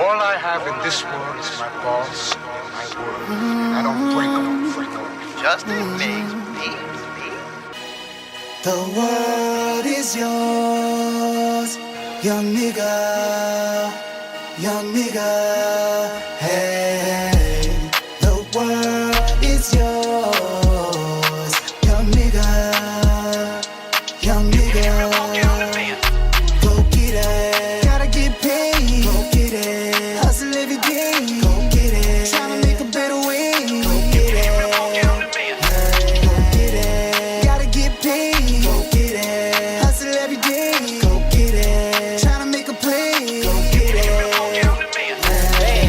All I have in this world is my balls and my word. I don't break them for no. Justin makes The world is yours, young nigga, hey. The world is yours, young nigga. Go get it, gotta get paid. Go get it, hustle every day. Go get it, tryna make a better way. Go get it, hey. Go get it, gotta get paid. Go get it, hustle every day. Go get it, tryna make a play. Go get it, hey.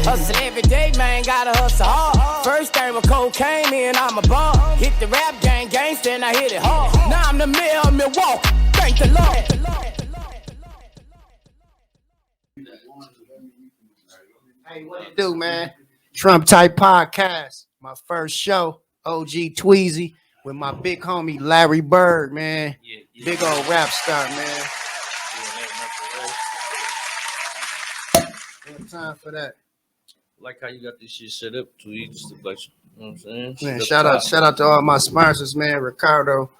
Hustle every day, man, gotta hustle hard. First thing with cocaine, me and I'm a bum. Hit the rap gang, gangsta, and I hit it hard. Now I'm the mayor of Milwaukee. Thank the Lord. Hey, what it do, man? Trump Type Podcast. My first show, OG Tweezy, with my big homie Larry Byrd, man. Yeah. Big old rap star, man. One time for that. Like how you got this shit set up to each like, you know what I'm saying? Man, shout out to all my sponsors, man. Ricardo,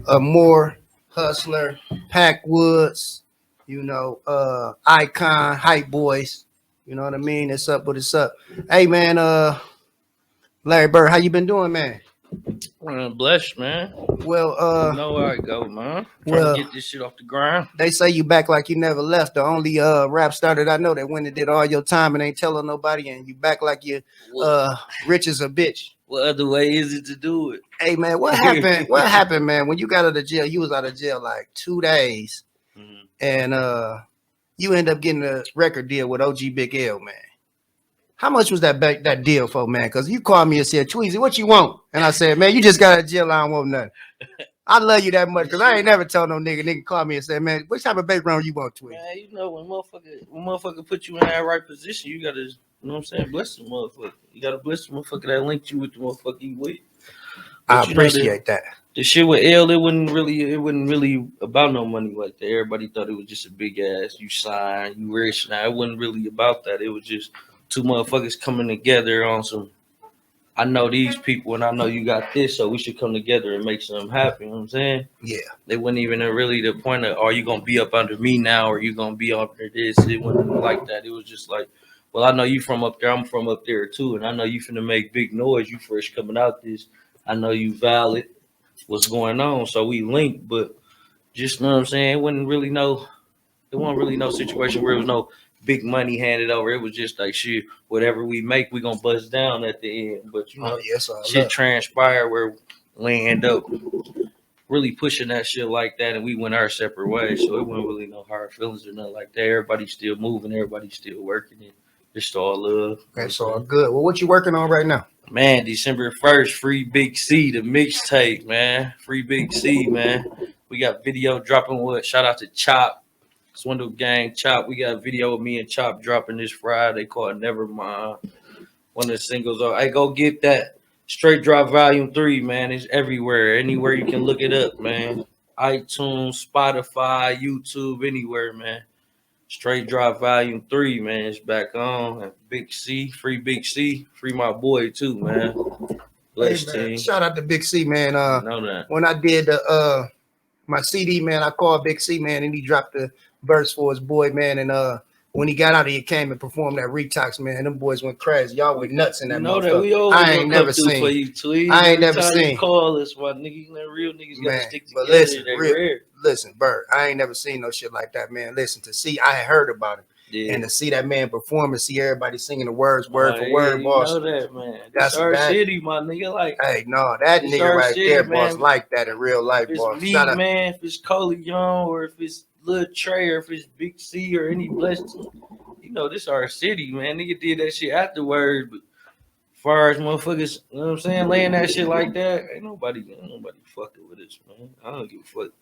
Moore, Hustler, Packwoods, Icon, Hype Boys. You know what I mean? It's up, but it's up. Hey, man, Larry Byrd, how you been doing, man? I'm blessed, man. Well, You know where I go, man. well- To get this shit off the ground. they say you back like you never left. The only rap star that I know that went and did all your time and ain't telling nobody, and you back like you rich as a bitch. What other way is it to do it? Hey, man, what happened? What happened, man? When you got out of jail, you was out of jail like 2 days, and you end up getting a record deal with OG Big L, man. How much was that deal for, man? Because you called me and said, Tweezy, what you want? And I said, man, you just got out of jail. I don't want nothing. I love you that much because I ain't never told no nigga call me and say, man, what type of background you want, Tweezy? Man, you know when motherfucker put you in that right position, you gotta, you know what I'm saying, bless the motherfucker. You gotta bless the motherfucker that linked you with the motherfucker you with. I But appreciate that. The shit with L, it wasn't really about no money like that. Everybody thought it was just a big ass, you sign, you rich. Now it wasn't really about that. It was just two motherfuckers coming together on some, I know these people and I know you got this, so we should come together and make something happen. You know what I'm saying? Yeah. They wasn't even really the point of, are you gonna be up under me now or you gonna be under this? It wasn't like that. It was just like, well, I know you from up there, I'm from up there too, and I know you finna make big noise, you fresh coming out this. I know you valid. What's going on? So we linked, but just, you know what I'm saying, it wasn't really no situation where it was no big money handed over. It was just like shit, whatever we make, we gonna bust down at the end. But you know, shit transpired where we end up really pushing that shit like that, and we went our separate ways. So it wasn't really no hard feelings or nothing like that. Everybody's still moving, everybody's still working, and it's all love. Okay, so all good. Well, what you working on right now? Man, December 1st, Free Big C, the mixtape, man. Free Big C, man. We got video dropping with, shout out to Chop, Swindle Gang, Chop. We got a video of me and Chop dropping this Friday called Nevermind. One of the singles. Hey, go get that. Straight Drop Volume 3, man. It's everywhere. Anywhere you can look it up, man. iTunes, Spotify, YouTube, anywhere, man. Straight Drop Volume 3, man. It's back on. And Big C, free Big C, free my boy too, man. Bless Hey, man, team. shout out to Big C, man. Know that. When I did my CD, man, I called Big C, man, and he dropped the verse for his boy, man. And when he got out, he came and performed that Retox, man. Them boys went crazy. Y'all went nuts in that motherfucker. I ain't never seen. For you, Tweez. I ain't never seen. Call us, my nigga. You know, real niggas gotta stick together. But listen, rare. listen, Byrd, I ain't never seen no shit like that, man. Listen, to see, I had heard about it. Yeah. And to see that man perform and see everybody singing the words word for word, boss. You know that, man. That's our bad. city, my nigga. Like, hey, no, that it's nigga right city, there, man. boss, like that in real life, if it's boss. me, man, if it's Cole Young or if it's Lil Trey or if it's Big C or any blessed, you know, this our city, man. Nigga did that shit afterwards, but as far as motherfuckers, you know what I'm saying, laying that shit like that, ain't nobody fucking with us, man. I don't give a fuck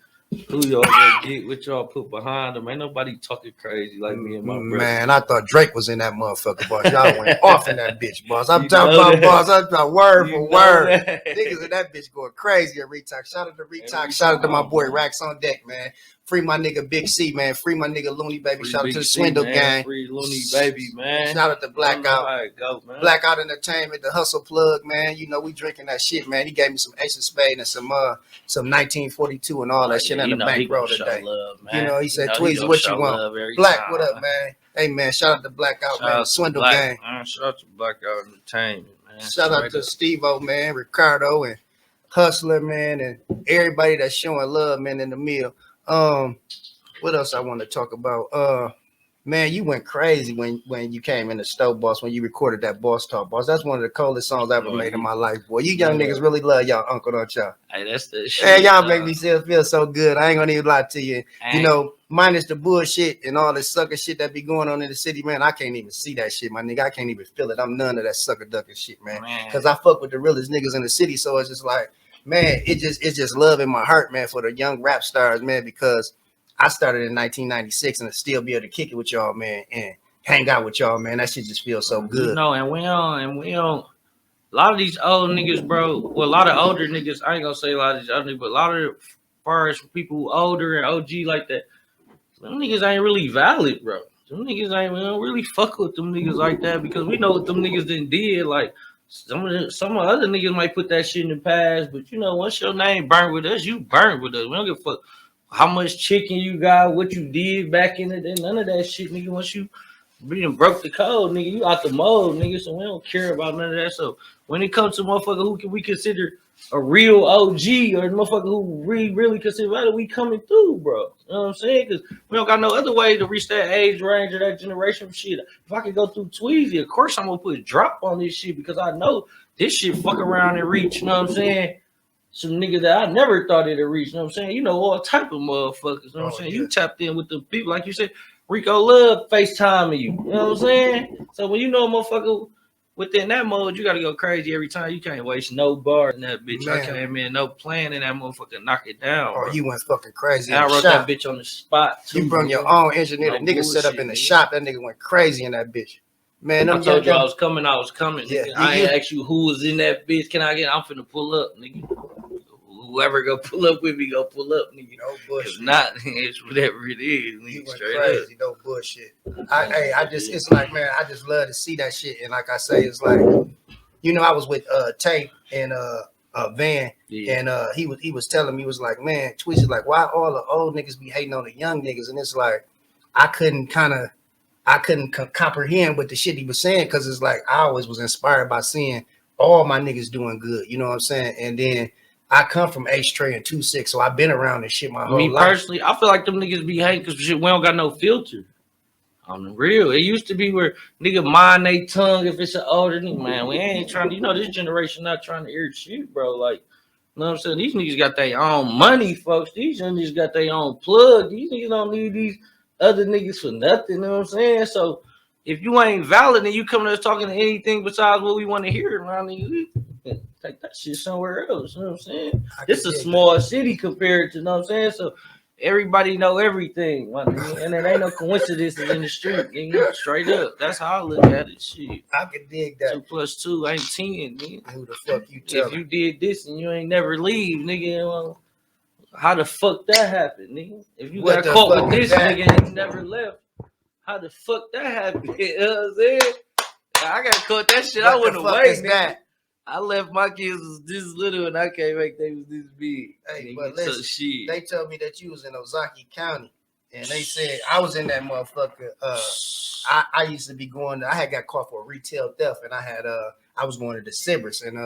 who y'all gonna get, what y'all put behind them. Ain't nobody talking crazy like me and my brother. Man, I thought Drake was in that motherfucker, boss. Y'all went off in that bitch, boss. I'm talking about, boss. I'm talking word for word. Niggas in that bitch going crazy at Retox. Shout out to Retox. Shout out to my boy Rax on Deck, man. Free my nigga Big C, man. Free my nigga Looney Baby. Free Shout out Big to the C, Swindle man. Gang. Free Looney Baby, man. Shout out to Blackout. How it go, man. Blackout Entertainment, the Hustle Plug, man. You know, we drinking that shit, man. He gave me some Ace of Spade and some 1942 and all that shit in the bankroll today. Love, man. You know, he said, He Tweezy, what you want? Black, time, what up, man? Hey, man, shout out to Blackout, Shout man. out to Swindle Black, Gang. man. Shout out to Blackout Entertainment, man. Shout out to Steve-O, man, Ricardo, and Hustler, man, and everybody that's showing love, man, in the meal. What else I want to talk about? Man, you went crazy when you came in the Stove Boss, when you recorded that Boss Talk Boss. That's one of the coldest songs I ever made in my life, boy. You young niggas really love y'all uncle, don't y'all? Hey, that's the shit. Hey, y'all make me feel so good. I ain't gonna even lie to you. You know, minus the bullshit and all this sucker shit that be going on in the city, man, I can't even see that shit, my nigga. I can't even feel it. I'm none of that sucker ducking shit, man. Because I fuck with the realest niggas in the city, so it's just like, man, it's just love in my heart, man, for the young rap stars, man, because I started in 1996 and I still be able to kick it with y'all, man, and hang out with y'all, man. That shit just feels so good. You know, and we don't. A lot of these old niggas, bro. Well, a lot of older niggas. I ain't gonna say a lot of these other niggas, but a lot of far as people who older and OG like that, them niggas ain't really valid, bro. Them niggas ain't. We don't really fuck with them niggas like that because we know what them niggas done did. Like some other niggas might put that shit in the past, but you know, once your name burnt with us, you burnt with us. We don't give a fuck how much chicken you got, what you did back in the day, none of that shit, nigga. Once you broke the code, nigga, you out the mode, nigga. So we don't care about none of that. So when it comes to motherfucker who can we consider a real OG or motherfucker who we really consider valid, we coming through, bro. You know what I'm saying? Because we don't got no other way to reach that age range or that generation of shit. If I could go through Tweezy, of course I'm gonna put a drop on this shit because I know this shit fuck around and reach, you know what I'm saying? Some niggas that I never thought it'd reach, you know what I'm saying? You know, all type of motherfuckers, you know what I'm saying? Yeah. You tapped in with the people, like you said, Rico love FaceTiming you, you know what I'm saying? So when you know a motherfucker within that mode, you gotta go crazy every time. You can't waste no bar in that bitch. Man. I came in, no plan in that motherfucker, knock it down. Oh, bro. you went fucking crazy. And I wrote that bitch on the spot, too. You brought your own engineer. No The nigga set up in the bullshit, shop. That nigga went crazy in that bitch. Man, I told you I was coming. Yeah, Nigga. I ain't asked you who was in that bitch. Can I get? I'm finna pull up, nigga. Whoever go pull up with me, go pull up, nigga. No bullshit. If not, it's whatever it is, You nigga. went Straight crazy. up. No bullshit. It's like, man, I just love to see that shit. And like I say, it's like, you know, I was with Tay and Van, Yeah. and he was telling me, he was like, man, Tweezy, like, why all the old niggas be hating on the young niggas? And it's like, I couldn't comprehend what the shit he was saying, because it's like I always was inspired by seeing all my niggas doing good. You know what I'm saying? And then I come from H-Tray and 2-6, so I've been around this shit my whole Me life. personally, I feel like them niggas be hating because we don't got no filter. On the real, it used to be where nigga mind they tongue if it's an older nigga. Man, we ain't trying to, you know, this generation not trying to hear shit, bro. Like, you know what I'm saying? These niggas got their own money, folks. These young niggas got their own plug. These niggas don't need these other niggas for nothing, you know what I'm saying? So if you ain't valid and you coming to us talking to anything besides what we want to hear around niggas, take that shit somewhere else, you know what I'm saying? This is a small city compared to, you know what I'm saying? So everybody know everything, and there ain't no coincidences in the street, nigga. Straight up. That's how I look at it, shit. I can dig that. 2 + 2 ain't 10, nigga. Who the fuck you If telling? you did this and you ain't never leave, nigga, well, how the fuck that happened, nigga? If you What got the caught fuck with is this that? nigga and you never left, how the fuck that happened? You know what I'm saying? I got caught that shit. I What went the fuck away, is nigga. that? I left my kids was this little and I came back they was this big. Hey, Nigga, but so listen, shit. they told me that you was in Ozaki County, and they said I was in that motherfucker. I used to be going. I had got caught for retail theft, and I was going to the Sybris, and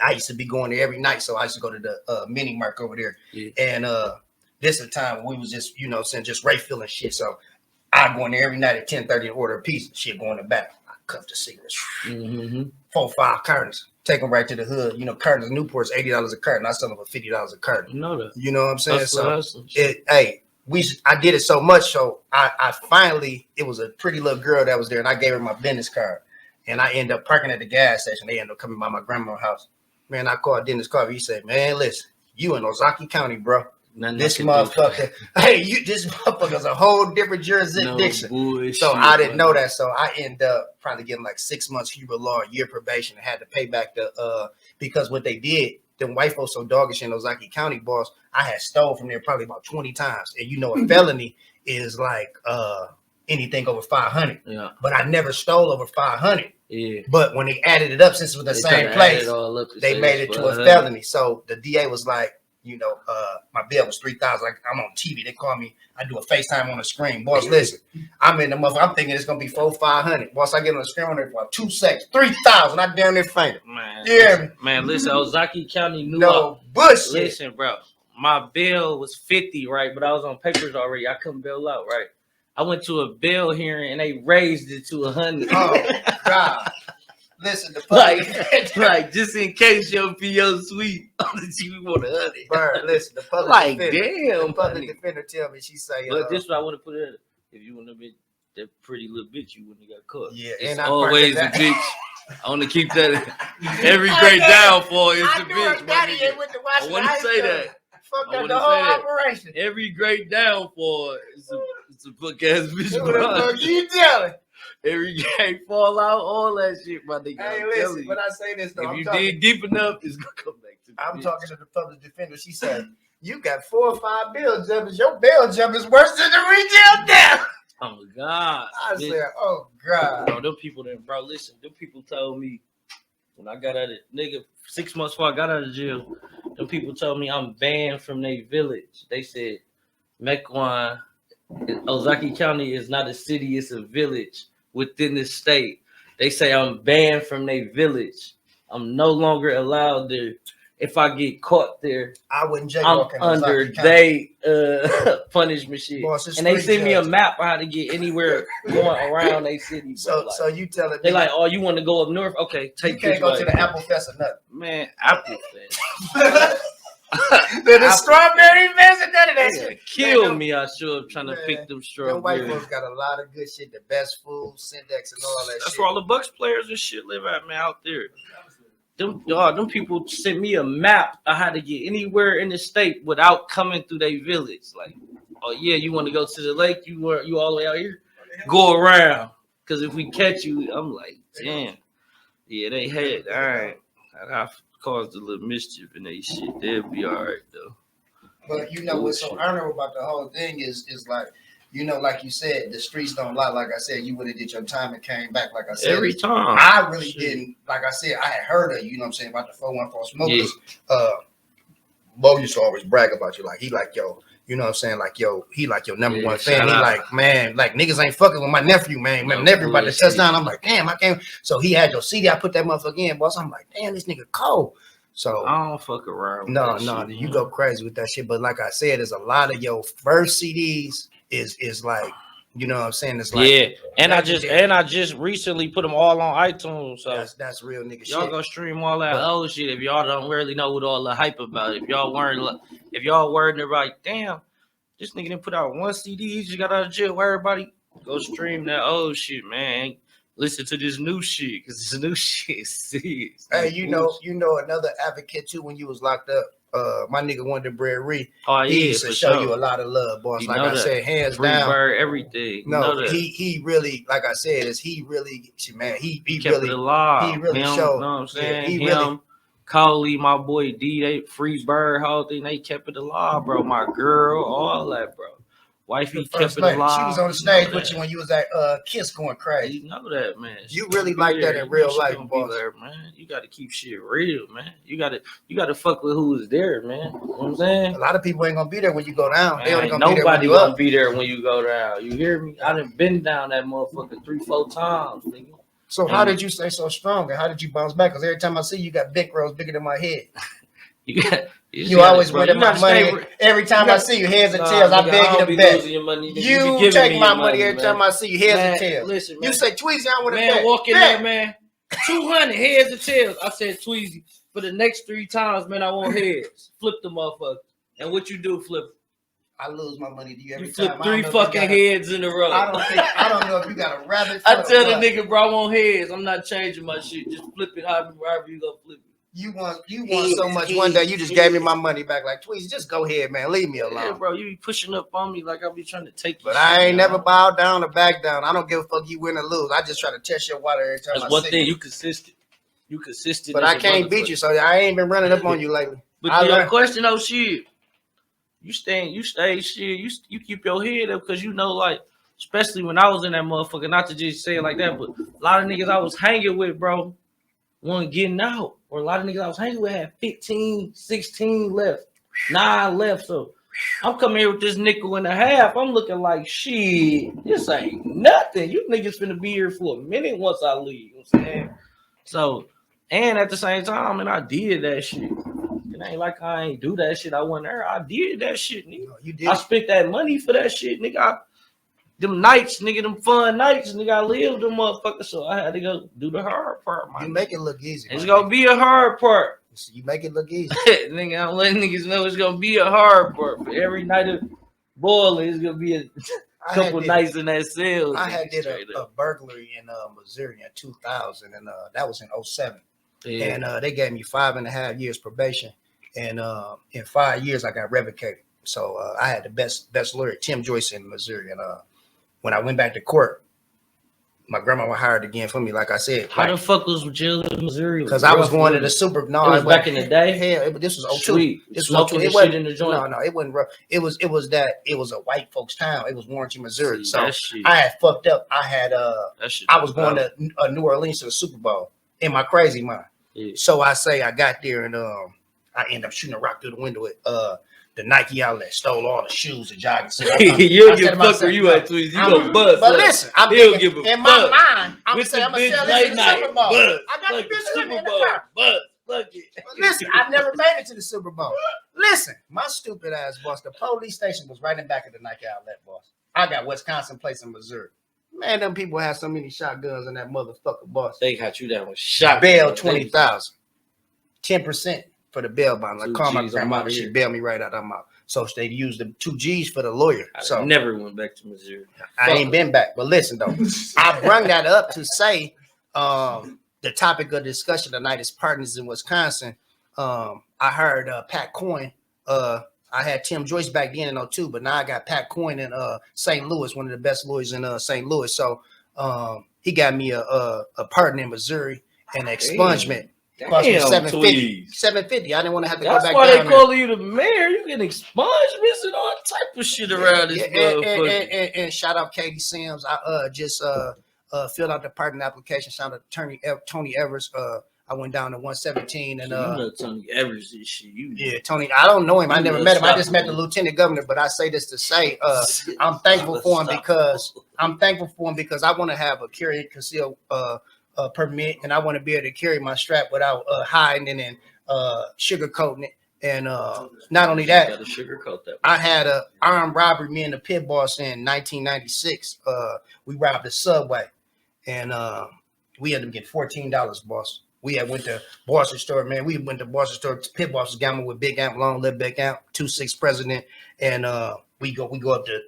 I used to be going there every night. So I used to go to the mini mark over there, Yeah. and this is the time when we was just, you know, saying just refilling shit. So I go in there every night at 10:30 and order a piece. Shit, go in the back. I cuff the cigarettes. Mm-hmm. 4-5 cartons. Take them right to the hood. You know, cartons of Newport's $80 a carton. I sell them for $50 a carton. You know that. You know what I'm saying? Hustle. I did it so much, so I finally, it was a pretty little girl that was there, and I gave her my business card, and I ended up parking at the gas station. They ended up coming by my grandma's house. Man, I called Dennis Carver. He said, "Man, listen, you in Ozaki County, bro. This motherfucker, this motherfucker's a whole different jurisdiction." No so I didn't know that. So I ended up probably getting like 6 months Huber law, a year probation, and had to pay back the because what they did, them white folks so doggish in Ozaki County, boss. I had stole from there probably about 20 times. And you know, a felony is like anything over 500. Yeah. But I never stole over 500. Yeah. But when they added it up, since it was the same place, they made it to a felony. So the DA was like, you know, my bill was 3,000. Like, I'm on TV. They call me. I do a FaceTime on the screen. Boss, listen, I'm in the mother. I'm thinking it's gonna be 400-500. Boss, I get on the screen on there for 2 seconds. 3,000. I down there fainted. Man, Yeah, man. Listen, Ozaki County knew. No bullshit. Listen, bro. My bill was 50, right? But I was on papers already. I couldn't bail out, right? I went to a bail hearing and they raised it to 100. Oh God. Listen, the like just in case your PO sweet on the TV want 100. Byrd, listen, the public Like defender, damn, the public defender tell me, she say, but this is what I want to put it. If you wouldn't have been that pretty little bitch, you wouldn't have got caught. Yeah, it's and I always a that. bitch. I want to keep that. Every great downfall is a bitch. I want to say that. Fuck I up the wanna whole say that. operation. Every great downfall is a book ass bitch. What the fuck you telling? Every game fall out, all that shit, my nigga. Hey, I'm listen, telling you. when I say this, though, If I'm you talking, dig deep enough, it's gonna come back to me. I'm talking to the public defender. She said, you got 4 or 5 bail jumpers. Your bail jump is worse than the retail death. Oh my God. I said, oh God. Bro, them people there, bro, listen, them people told me when I got out of, nigga, 6 months before I got out of jail, them people told me I'm banned from their village. They said, Mequon, Ozaki County is not a city, it's a village within the state. They say I'm banned from their village. I'm no longer allowed there. If I get caught there, I wouldn't I'm under they punishment shit. Boss, and they send me a map on how to get anywhere going around they city. So, like, so you tell it. they like, oh, you want to go up north? Okay, take. You can't go to the Apple Fest or nothing. Man, Apple Fest. the strawberry fest and none of that shit. Kill me! I sure am trying to pick them Them strawberries. white folks got a lot of good shit. The best food, Syndex, and all that That's shit. where all the Bucks players and shit live at, man, out there. Them people sent me a map of how to get anywhere in the state without coming through their village. Like, oh yeah, you want to go to the lake? You all the way out here? Go around, because if we catch you, I'm like, damn. Yeah, they had. All right, I caused a little mischief in they shit. They'll be all right though. But you know what's so honorable about the whole thing is like, you know, like you said, the streets don't lie. Like I said, you would have did your time and came back. Like I said, Every time. I really didn't. Like I said, I had heard of you. You know what I'm saying, about the 414 smokers. Yeah. Bo used to always brag about you. Like he like yo. You know what I'm saying? Like, yo, he like your number one fan. He like, man, like niggas ain't fucking with my nephew, man. My nephew about to touch down. I'm like, damn, I can't. So he had your CD. I put that motherfucker in, boss. I'm like, damn, this nigga cold. So I don't fuck around. No, you go crazy with that shit. But like I said, there's a lot of your first CDs is like, you know what I'm saying? It's like, yeah, and I just recently put them all on iTunes. So that's real nigga shit. Y'all go stream all that old shit if y'all don't really know what all the hype about. If y'all worried about, damn, this nigga didn't put out one CD, he just got out of jail. Everybody go stream that old shit, man. Listen to this new shit, because this new shit is serious. Hey, you know another advocate too when you was locked up. My nigga Wonder Bread Ree. Oh yeah, he used to show you a lot of love, boss. You like I said, hands Free down. Byrd, everything. No, he really, like I said, he really kept really it alive. He really showed. showed. You know what I'm saying? He Him, really. Coley, my boy D, they Free Byrd, whole thing, they kept it alive, bro. My girl, all that, bro. Wifey kept it alive. She was on the stage with you when you was at Kiss going crazy. You know that, man. You really like that in real life, boss. There, man. You got to keep shit real, man. You got to fuck with who is there, man. You know what I'm saying? A lot of people ain't gonna be there when you go down. Man, they only gonna nobody be there gonna be there when you go down. You hear me? I done been down that motherfucker 3-4 times, nigga. So how did you stay so strong, and how did you bounce back? Because every time I see you, got big rolls bigger than my head. You always winning my money. Every time I see you, heads and tails, I beg you to bet. You take my money every time I see you, heads and tails. Listen, you say, Tweezy, I want to bet. Man, walk in there, man. 200 heads and tails. I said, Tweezy, for the next 3 times, man, I want heads. Flip the motherfucker. And what you do, flip? I lose my money to you every time. You flip 3 fucking heads in a row. I don't know if you got a rabbit. I tell the nigga, bro, I want heads. I'm not changing my shit. Just flip it however you gonna flip it. You want so much one day, you just gave me my money back. Like, Tweezy, just go ahead, man. Leave me alone. Yeah, bro, you be pushing up on me like I be trying to take you. But I ain't never bowed down or back down. I don't give a fuck you win or lose. I just try to test your water every time I see you. That's one thing, you consistent. You consistent. But I can't beat you, so I ain't been running up on you lately. But to your question, though, shit, you stay, shit. You keep your head up because you know, like, especially when I was in that motherfucker. Not to just say it like that, but a lot of niggas I was hanging with, bro, wasn't getting out. Or a lot of niggas I was hanging with had 15, 16 left, 9 left. So I'm coming here with this nickel and a half. I'm looking like, shit, this ain't nothing. You niggas finna be here for a minute once I leave. You know what I'm saying? So, and at the same time, and I did that shit. It ain't like I ain't do that shit. I wasn't there. I did that shit, nigga. You did. I spent that money for that shit, nigga. Them nights, nigga, them fun nights, nigga, I lived them motherfuckers. So I had to go do the hard part, man. You make it look easy. It's gonna be a hard part. You make it look easy. Nigga, I'm letting niggas know it's gonna be a hard part. For every night of boiling, it's gonna be a couple nights in that cell. I had did a burglary in Missouri in 2000, and that was in 07. Yeah. And they gave me 5.5 years probation, and in 5 years I got revocated. So I had the best lawyer, Tim Joyce, in Missouri. And when I went back to court, my grandma was hired again for me. Like I said, how the fuck was jail in Missouri? Because I was going to the super. No, it was back in the day. Hell, this was 02. Sweet. This was 02. It wasn't in the joint. No, it wasn't rough. It was a white folks town. It was Warrenton, Missouri. See, so I had fucked up. I had I was going to New Orleans to the Super Bowl in my crazy mind. Yeah. So I got there and I ended up shooting a rock through the window at the Nike outlet, stole all the shoes, the jogging. You'll give a fuck where you at, Tweezy. You go buzz. But listen, I'm thinking, in my mind, I'm going to sell this in the Super Bowl. I got the bitch in the car. But listen, I never made it to the Super Bowl. Listen, my stupid ass boss, the police station was right in back of the Nike outlet, boss. I got Wisconsin Place in Missouri. Man, them people had so many shotguns in that motherfucker, boss. They got you down with shot. Bail 20,000. 10% for the bail bond. Like, call my grandma, she bailed me right out. I'm out. So they used the 2 G's for the lawyer. So I never went back to Missouri. I ain't been back. But listen, though, I brought that up to say the topic of discussion tonight is partners in Wisconsin. I heard Pat Coyne. I had Tim Joyce back then in 02, but now I got Pat Coyne in St. Louis, one of the best lawyers in St. Louis. So he got me a partner in Missouri and expungement. Cost me $750. $750. I didn't want to have to go back down. That's why they call you the mayor. You get expungements and all type of shit around this motherfucker. And shout out Katie Sims. I just filled out the pardon application. Shout out attorney Tony Evers. I went down to 117 and you know Tony Evers this shit. Yeah, Tony. I don't know him. I never met him. I just met the lieutenant governor. But I say this to say, I'm thankful for him because I want to have a carry and conceal permit, and I want to be able to carry my strap without hiding it and sugarcoating it. And not only that, I had a armed robbery. Me and the pit boss in 1996. We robbed a Subway, and we had to get $14, boss. We had went to Boston store, man. We went to Boston store. Pit boss was gamble with Big Amp, Long Live Big Amp, 2-6 president, and we go up to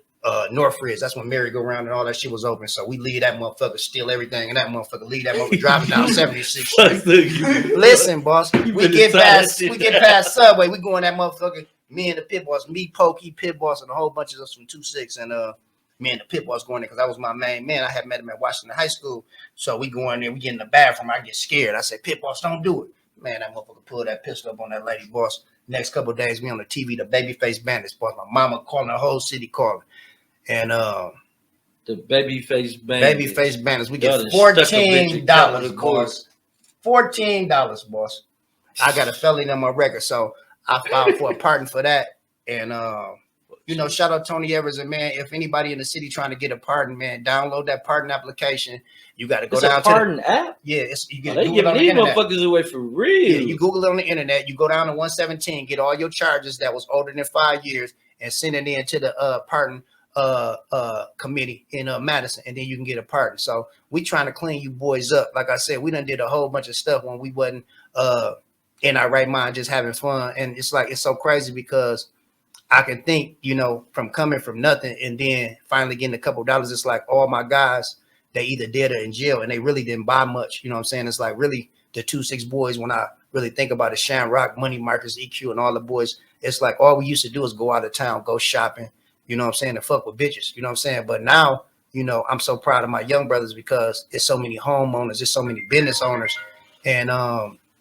Northridge. That's when Merry Go Round and all that shit was open. So we leave that motherfucker, steal everything, and that motherfucker leave that motherfucker driving down 76. Listen, boss, we get past Subway. We go in that motherfucker. Me and the pit boss, me, Pokey, pit boss, and a whole bunch of us from 2-6, and me and the pit boss going there because I was my main man. I had met him at Washington High School. So we go in there, we get in the bathroom. I get scared. I say, pit boss, don't do it. Man, that motherfucker pulled that pistol up on that lady, boss. Next couple of days, we on the TV, the Babyface Bandits, boss. My mama calling, the whole city calling. And the Babyface Bandits. Babyface Bandits. We get $14, boss. $14, boss. I got a felony on my record. So I filed for a pardon for that. And shout out Tony Evers, and man, if anybody in the city trying to get a pardon, man, download that pardon application. You got to go down to the pardon app. Yeah, you get they giving these motherfuckers away for real. Yeah, you Google it on the internet. You go down to 117, get all your charges that was older than 5 years, and send it in to the pardon committee in Madison, and then you can get a pardon. So we trying to clean you boys up. Like I said, we done did a whole bunch of stuff when we wasn't in our right mind, just having fun, and it's so crazy because I can think, from coming from nothing and then finally getting a couple dollars. It's like all my guys, they either dead or in jail, and they really didn't buy much. You know what I'm saying? It's like really the 2-6 boys, when I really think about it, Shamrock, Money Markers, EQ, and all the boys, it's like all we used to do is go out of town, go shopping, you know what I'm saying, and fuck with bitches, you know what I'm saying? But now, I'm so proud of my young brothers because there's so many homeowners, there's so many business owners, And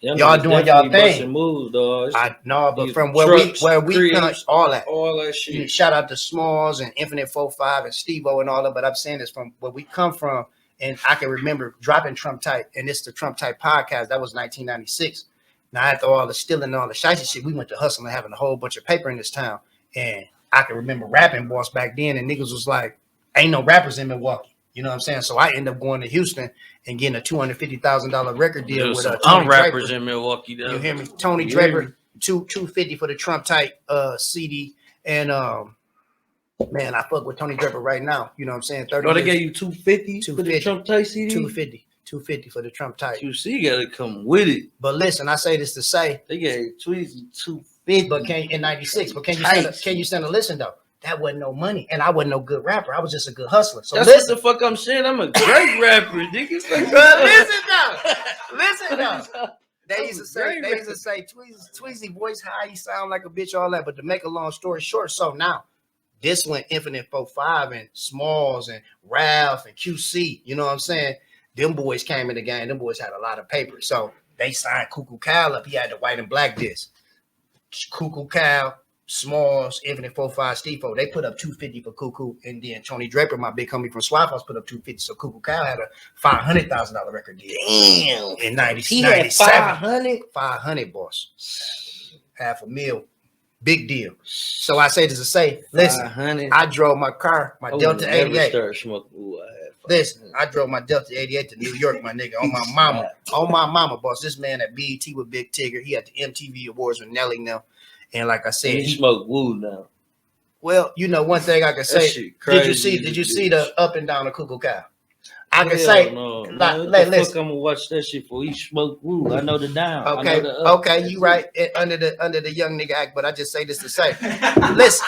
Y'all y'all niggas doing y'all definitely busting thing. moves, dog. I know, but These from trucks, where we come, cribs, all that. all that shit. Shout out to Smalls and Infinite 45 and Steve-O and all that. But I'm saying this from where we come from, and I can remember dropping Trump Type, and it's the Trump Type podcast. That was 1996. Now after all the stealing and all the shicey shit, we went to hustling, having a whole bunch of paper in this town, and I can remember rapping, boss, back then, and niggas was like, "Ain't no rappers in Milwaukee." You know what I'm saying? So I ended up going to Houston and getting a $250,000 record deal with Tony rappers Draper. in Milwaukee, though. You hear me? Tony Draper, $250 for the Trump Type CD, and man, I fuck with Tony Draper right now. You know what I'm saying? 30 Bro, they years. gave you $250 for the Trump Type CD? 250 for the Trump Type. QC gotta come with it. But listen, I say this to say they gave Tweezy $250. But in '96, but can you send a listen though? That wasn't no money, and I wasn't no good rapper. I was just a good hustler. So that's listen. what the fuck I'm saying. I'm a great rapper, nigga. Listen though. They used to say Tweezy voice high, he sound like a bitch, all that. But to make a long story short, so now this went Infinite 45 and Smalls and Ralph and QC. You know what I'm saying? Them boys came in the game. Them boys had a lot of paper, so they signed Cuckoo Cal up. He had the white and black disc. Cuckoo Cal, Smalls, Infinite 45, Steve-O, they put up 250 for Cuckoo, and then Tony Draper, my big homie from Swap House, put up 250. So Cuckoo Cal had a $500,000 record deal. Damn, in 97. 500, boss. $500,000, big deal. So I say this to say, listen, I drove my car, my Delta 88. Listen, I drove my Delta 88 to New York, my nigga, on my mama, boss. This man at BET with Big Tigger, he had the MTV Awards with Nelly now. And like I said, he smoked wood now. Well, you know, one thing I can say, did you see the up and down of Cuckoo Cal? I can say, listen. Fuck, I'm gonna watch that shit for. He smoked wood. I know the down. Okay, okay, you right under the Young Nigga Act, but I just say this to say, listen,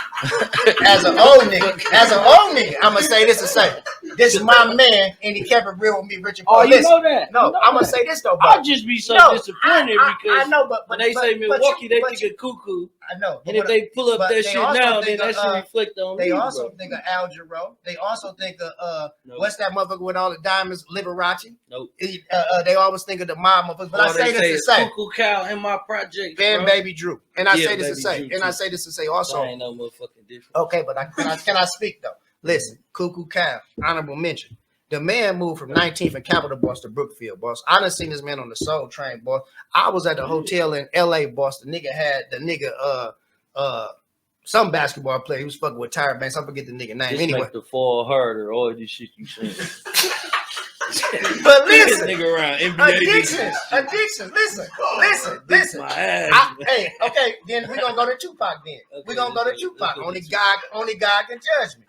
as an old nigga, I'm gonna say this to say, this is my man, and he kept it real with me, Richard. Oh, you know that? No, I'm gonna say this though, bro. I'll just be so disappointed because I know, but when they say Milwaukee, they think of Cuckoo. I know, and if they pull up that shit now, then that should reflect on. They also think of Al Jarreau. They also think of what's that motherfucker with all the diamonds, Liberace. Nope. They always think of the mob motherfuckers. But I say this to say, Cuckoo Cal in my project, Ben Baby Drew, and I say this to say, also. I ain't no motherfucking different. Okay, but can I speak though? Listen, Cuckoo Cal, honorable mention. The man moved from 19th and Capitol, boss, to Brookfield, boss. I done seen this man on the Soul Train, boss. I was at the hotel in LA, boss. The nigga some basketball player. He was fucking with Tyra Banks. I forget the nigga name. Just anyway, make the fall harder. All this shit you saying. But listen, nigga around NBA addiction. Listen. My ass, hey, okay. Then we gonna go to Tupac. Then we gonna go to Tupac. Only God can judge me.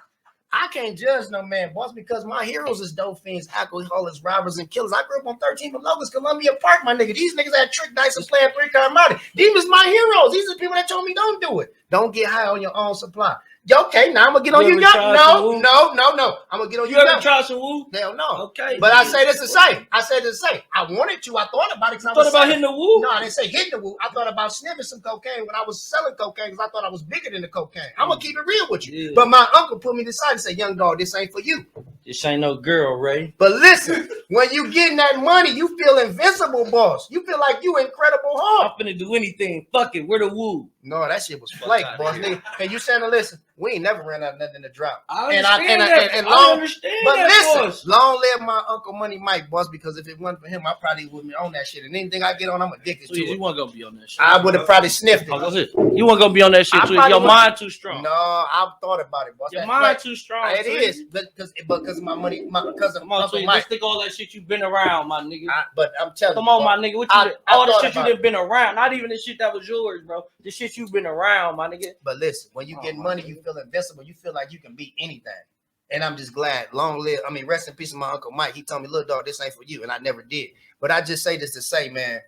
I can't judge no man, boss, because my heroes is dope fiends, alcoholics, robbers, and killers. I grew up on 13th and Locust, Columbia Park, my nigga. These niggas had trick dice and playing 3-card money. These was my heroes. These are the people that told me don't do it. Don't get high on your own supply. Okay, now I'm gonna get on you. No. I'm gonna get on you. You ever try some woo? Hell no. Okay. But I say this to say. I wanted to. I thought about it. You thought about hitting the woo? No, I didn't say hitting the woo. I thought about sniffing some cocaine when I was selling cocaine because I thought I was bigger than the cocaine. I'm gonna keep it real with you. Yeah. But my uncle put me to the side and said, "Young dog, this ain't for you. This ain't no girl, Ray." But listen, when you getting that money, you feel invincible, boss. You feel like you Incredible Hulk. I'm finna do anything. Fuck it. Where the woo? No, that shit was flake, boss. Nigga, can you stand and listen? We ain't never ran out of nothing to drop. I understand but listen, long live my Uncle Money Mike, boss, because if it wasn't for him, I probably wouldn't own that shit. And anything I get on, I'm addicted to it. You weren't gonna be on that shit. I would have probably sniffed it. You weren't gonna be on that shit too. Your mind too strong. No, I've thought about it, boss. Your mind too strong. It is, because of my money, because of Uncle Mike. Let's think all that shit you've been around, my nigga. But I'm telling you. Come on, my nigga. All the shit you done been around. Not even the shit that was yours, bro. The shit you've been around, my nigga. But listen, when you get money, you feel invincible. You feel like you can beat anything. And I'm just glad. Long live. I mean, rest in peace of my Uncle Mike. He told me, "Look, dog, this ain't for you." And I never did. But I just say this to say, man,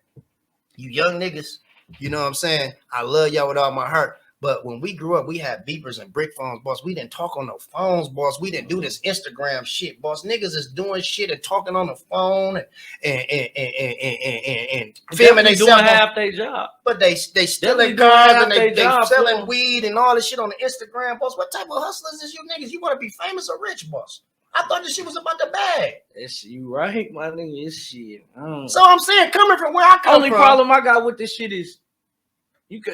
you young niggas, you know what I'm saying? I love y'all with all my heart. But when we grew up, we had beepers and brick phones, boss. We didn't talk on no phones, boss. We didn't do this Instagram shit, boss. Niggas is doing shit and talking on the phone and filming they doing half their job. But they stealing cars and they selling weed and all this shit on the Instagram, boss. What type of hustlers is you niggas? You want to be famous or rich, boss? I thought this shit was about the bag. That's you right, my nigga. It's shit. So I'm saying, coming from where I come only from. problem I got with this shit is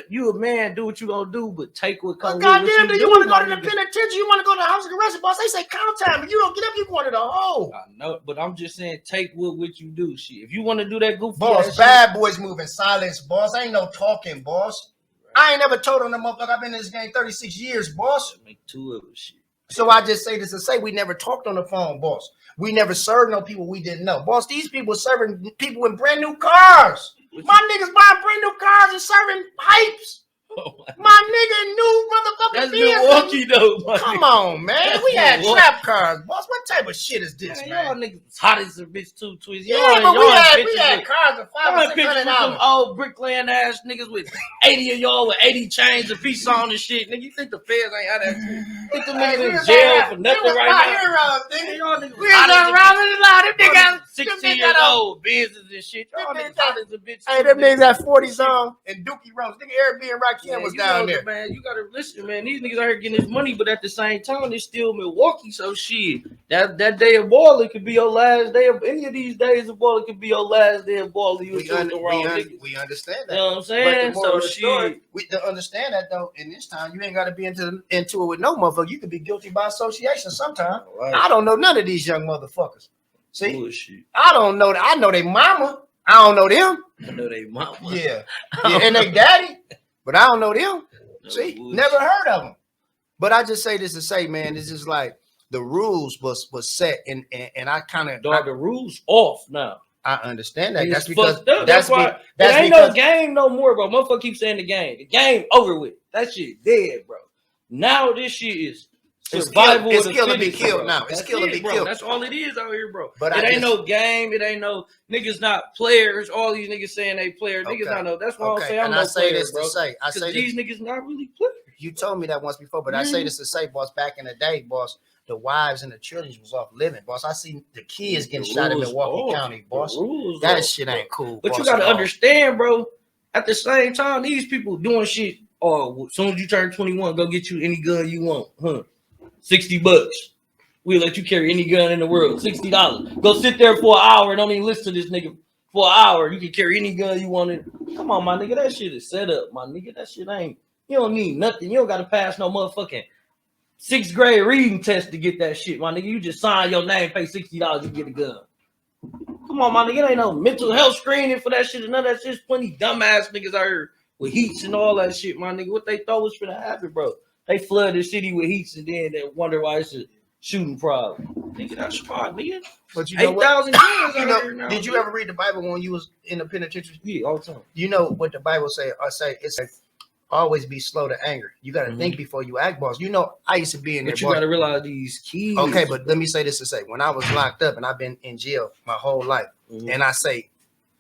you a man, do what you gonna do, but take what comes. But goddamn, do you want to go to the nigga. penitentiary? You want to go to the house of arrest, boss? They say count time, but you don't get up. You going to the hole. I know, but I'm just saying, take what you do. Shit, if you want to do that goofy, Boss, ass bad boys move in silence, boss. Ain't no talking, boss. I ain't never told on them motherfucker. I've been in this game 36 years, boss. shit, make two of it, shit. So I just say this to say we never talked on the phone, boss. We never served no people we didn't know. Boss, these people serving people in brand new cars. My niggas buying brand new cars and serving pipes. Oh my nigga, new motherfucking that's vehicles. Milwaukee though. Come on, man. We had trap cars, boss. What type of shit is this, man? Y'all niggas was hot as a bitch too, Tweezy. Yeah, but we had cars of $500 old bricklaying ass niggas with 80 of y'all with 80 chains and piece on and shit. Nigga, you think the feds ain't had that shit? Think them niggas in jail for nothing right now? Y'all niggas we was robbing the lot. Them niggas 16-year-old business and shit. Y'all niggas hot as a bitch. Hey, them niggas got 40s on and Dookie Rose. Nigga, Airbnb and Rakim was down there. Man, you gotta listen, man. These niggas out here getting this money, but at the same time, it's still Milwaukee. So shit, that day of balling could be your last day of any of these days of balling could be your last day of balling. We understand that. You know what I'm saying? So shit, we understand that though. In this time, you ain't gotta be into it with no motherfucker. You could be guilty by association sometime. Right. I don't know none of these young motherfuckers. See, bullshit. I don't know. I know they mama. I don't know them. I know they mama. Yeah, and they daddy, but I don't know them. See, never heard of them. But I just say this to say, man, this is like the rules was set, and I kind of the rules off now. I understand that. It's that's because that's why there ain't no game no more, bro. Motherfucker keep saying the game over with. That shit dead, bro. Now this shit is survival. It's kill or be fittest, killed bro. now. It's kill or be killed. That's all it is out here, bro. But it ain't no game. It ain't no niggas not players. All these niggas saying they players. Okay. Niggas not know. That's why I'm saying I'm no player, this bro. To say, I say these niggas not really players. You told me that once before, but I say this to say, boss, back in the day, boss, the wives and the children was off living, boss. I see the kids getting shot in Milwaukee County, boss. That shit ain't cool. But boss, you gotta understand, bro. At the same time, these people doing shit. Oh, as soon as you turn 21, go get you any gun you want, huh? $60. We'll let you carry any gun in the world. $60. Go sit there for an hour and don't even listen to this nigga for an hour. You can carry any gun you want. Come on, my nigga. That shit is set up, my nigga. That shit ain't. You don't need nothing. You don't got to pass no motherfucking 6th grade reading test to get that shit, my nigga. You just sign your name, pay $60, you get a gun. Come on, my nigga. It ain't no mental health screening for that shit and none of that shit. There's plenty dumbass niggas out here with heats and all that shit, my nigga. What they thought was finna happen, bro? They flood the city with heats and then they wonder why it's a shooting problem. Nigga, that's fine, nigga. But you know 8,000 guns out here now. Did you ever read the Bible when you was in the penitentiary? Yeah, all the time. You know what the Bible say? I say it's like always be slow to anger. You got to think before you act, boss. You know, I used to be in there. But you got to realize these keys. Okay, but let me say this to say, when I was locked up and I've been in jail my whole life, and I say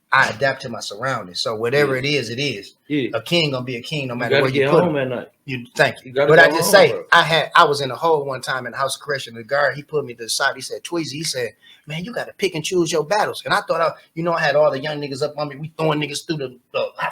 I adapt to my surroundings. So whatever it is, it is. Yeah. A king gonna be a king no matter where you put him. At night. Thank you. But I just say, bro. I was in a hole one time in the house of correction. The guard, he put me to the side. He said, Tweezy, he said, man, you got to pick and choose your battles. And I thought, I had all the young niggas up on me. We throwing niggas through the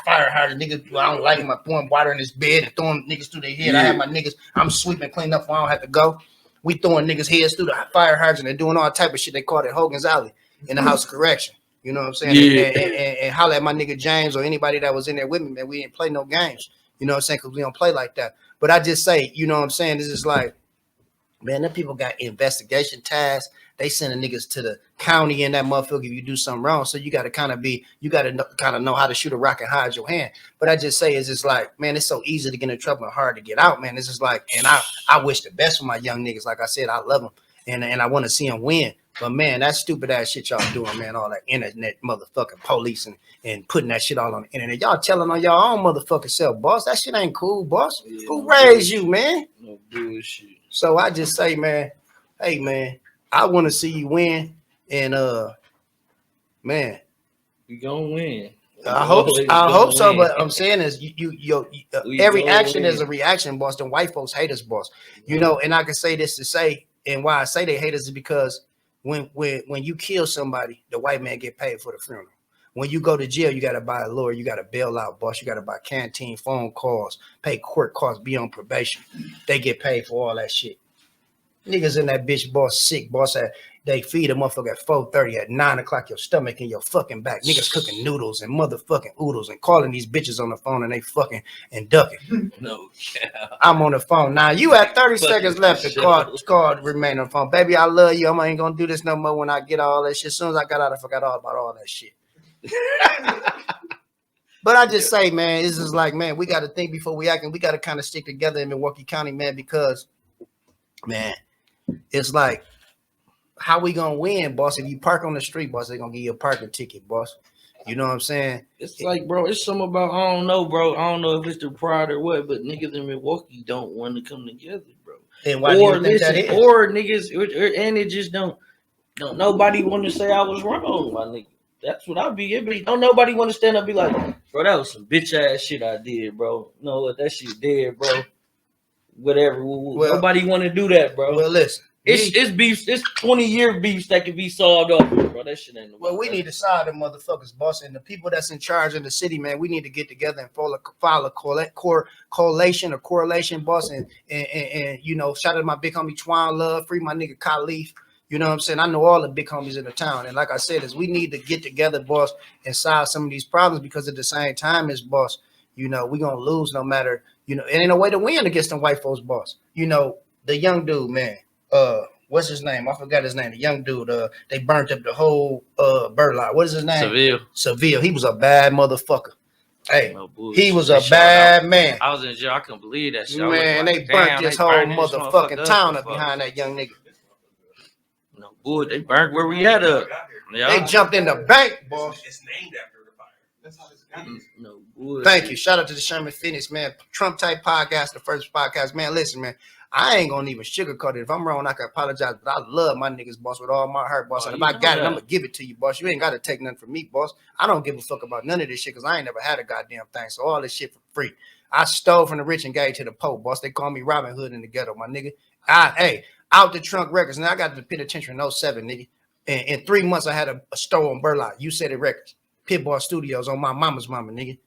fire hydrant. Niggas, I don't like him. I pouring water in his bed and throwing niggas through their head. Yeah. I have my niggas, I'm sweeping, cleaning up when I don't have to go. We throwing niggas heads through the fire hydrant and doing all type of shit. They called it Hogan's Alley in the house of correction. You know what I'm saying? Yeah. And holler at my nigga James or anybody that was in there with me, man. We didn't play no games. You know what I'm saying? Because we don't play like that. But I just say, you know what I'm saying? This is like, man, them people got investigation tasks. They sending niggas to the county in that motherfucker if you do something wrong. So you got to kind of know how to shoot a rock and hide your hand. But I just say, it's just like, man, it's so easy to get in trouble and hard to get out, man. It's just like, and I wish the best for my young niggas. Like I said, I love them. And I want to see them win. But man, that stupid ass shit y'all doing, man, all that internet motherfucking police and putting that shit all on the internet. Y'all telling on y'all own motherfucking self, boss. That shit ain't cool, boss. Yeah, who raised you, man? No bullshit. So I just say, man, hey man, I want to see you win. And man, you gonna win. I hope so, but I'm saying is every action is a reaction, boss. The white folks hate us, boss. You know, and I can say this to say, and why I say they hate us is because when you kill somebody, the white man get paid for the funeral. When you go to jail, you got to buy a lawyer, you got to bail out, boss. You got to buy canteen, phone calls, pay court costs, be on probation. They get paid for all that shit. Niggas in that bitch, boss, sick, boss. They feed a motherfucker at 4:30 at 9 o'clock, your stomach and your fucking back. Niggas cooking noodles and motherfucking oodles and calling these bitches on the phone and they fucking and ducking. No, yeah. I'm on the phone. Now you had 30 Fucking seconds left to show. call remain on the phone. Baby, I love you. I ain't gonna do this no more when I get all that shit. As soon as I got out, I forgot all about all that shit. But I just say, man, it's just like, man, we got to think before we act, and we got to kind of stick together in Milwaukee County, man, because, man, it's like, how we gonna win, boss? If you park on the street, boss, they gonna give you a parking ticket, boss. You know what I'm saying? It's like, bro, it's something about, I don't know, bro. I don't know if it's the pride or what, but niggas in Milwaukee don't want to come together, bro. And why do you think that is? Or niggas, and it just don't nobody want to say I was wrong, my nigga. That's what I be. Don't nobody want to stand up and be like, bro, that was some bitch ass shit I did, bro. No, what that shit dead, bro. Whatever. Well, nobody want to do that, bro. Well, listen. It's beefs. It's 20-year beefs that can be solved off, bro. That shit ain't. Well, we need to side them motherfuckers, boss, and the people that's in charge of the city, man. We need to get together and file a correlation, boss, and you know, shout out to my big homie Twan Love, free my nigga Khalif. You know what I'm saying? I know all the big homies in the town, and like I said, is we need to get together, boss, and solve some of these problems because at the same time, is boss, you know, we gonna lose no matter, you know, it ain't no way to win against them white folks, boss. You know, the young dude, man. What's his name? I forgot his name. The young dude. They burnt up the whole Byrd lot. What is his name? Seville. He was a bad motherfucker. Hey, no he was a bad man. I was in jail. I couldn't believe that shit. Man, they burnt this whole motherfucking town up behind that young nigga. No bull. They burnt where we had up. They jumped in the bank, boss. It's named after the fire. That's how this got. No bull. Thank you. Shout out to the Sherman Fitness, man. Trump type podcast, the first podcast, man. Listen, man. I ain't gonna even sugarcoat it. If I'm wrong, I can apologize. But I love my niggas, boss, with all my heart, boss. And if I got it, I'm gonna give it to you, boss. You ain't gotta take nothing from me, boss. I don't give a fuck about none of this shit because I ain't never had a goddamn thing. So all this shit for free. I stole from the rich and gave to the poor, boss. They call me Robin Hood in the ghetto, my nigga. Hey, Out the Trunk Records. Now I got the penitentiary in 07, nigga. In 3 months, I had a store on Burlock. You Said It Records. Pitbull Studios on my mama's mama, nigga.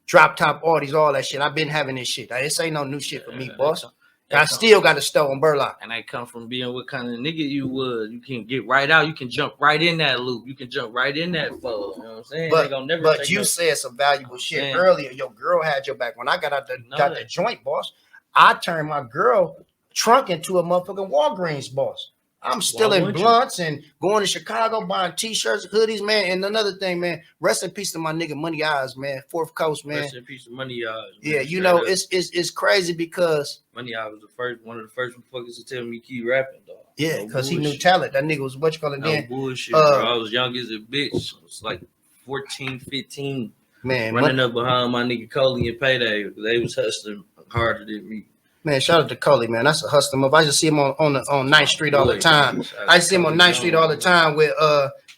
Drop top Audis, all that shit. I've been having this shit. This ain't no new shit for me, boss. I still got a store on Burlock. And I come from being what kind of nigga you was. You can get right out. You can jump right in that loop. You can jump right in that fold. You know what I'm saying? But you said some valuable shit earlier. Your girl had your back. When I got out the joint, boss, I turned my girl trunk into a motherfucking Walgreens, boss. I'm still in blunts and going to Chicago buying t-shirts, hoodies, man. And another thing, man, rest in peace to my nigga Money Eyes, man. Fourth Coast, man. Rest in peace to Money Eyes. Man. Yeah, you know, it's crazy because Money Eyes was one of the first motherfuckers to tell me keep rapping, dog. Yeah, because he knew talent. That nigga was what you call it then. Bullshit, bro. I was young as a bitch. I was like 14, 15. Man, running up behind my nigga Coley and Payday. They was hustling harder than me. Man, shout out to Coley, man. That's a hustler move. I just see him on 9th Street all the time. I just see him on 9th Street all the time with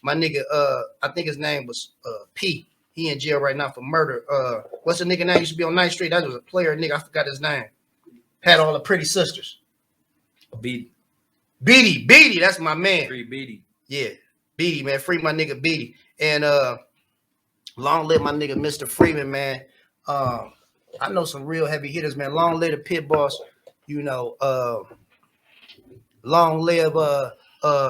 my nigga, I think his name was P. He in jail right now for murder. What's the nigga name? Used to be on 9th Street. That was a player nigga. I forgot his name. Had all the pretty sisters. Beatty. That's my man. Free Beatty. Yeah. Beatty, man. Free my nigga Beatty. And long live my nigga Mr. Freeman, man. I know some real heavy hitters, man. Long live the Pit Boss, you know. Long live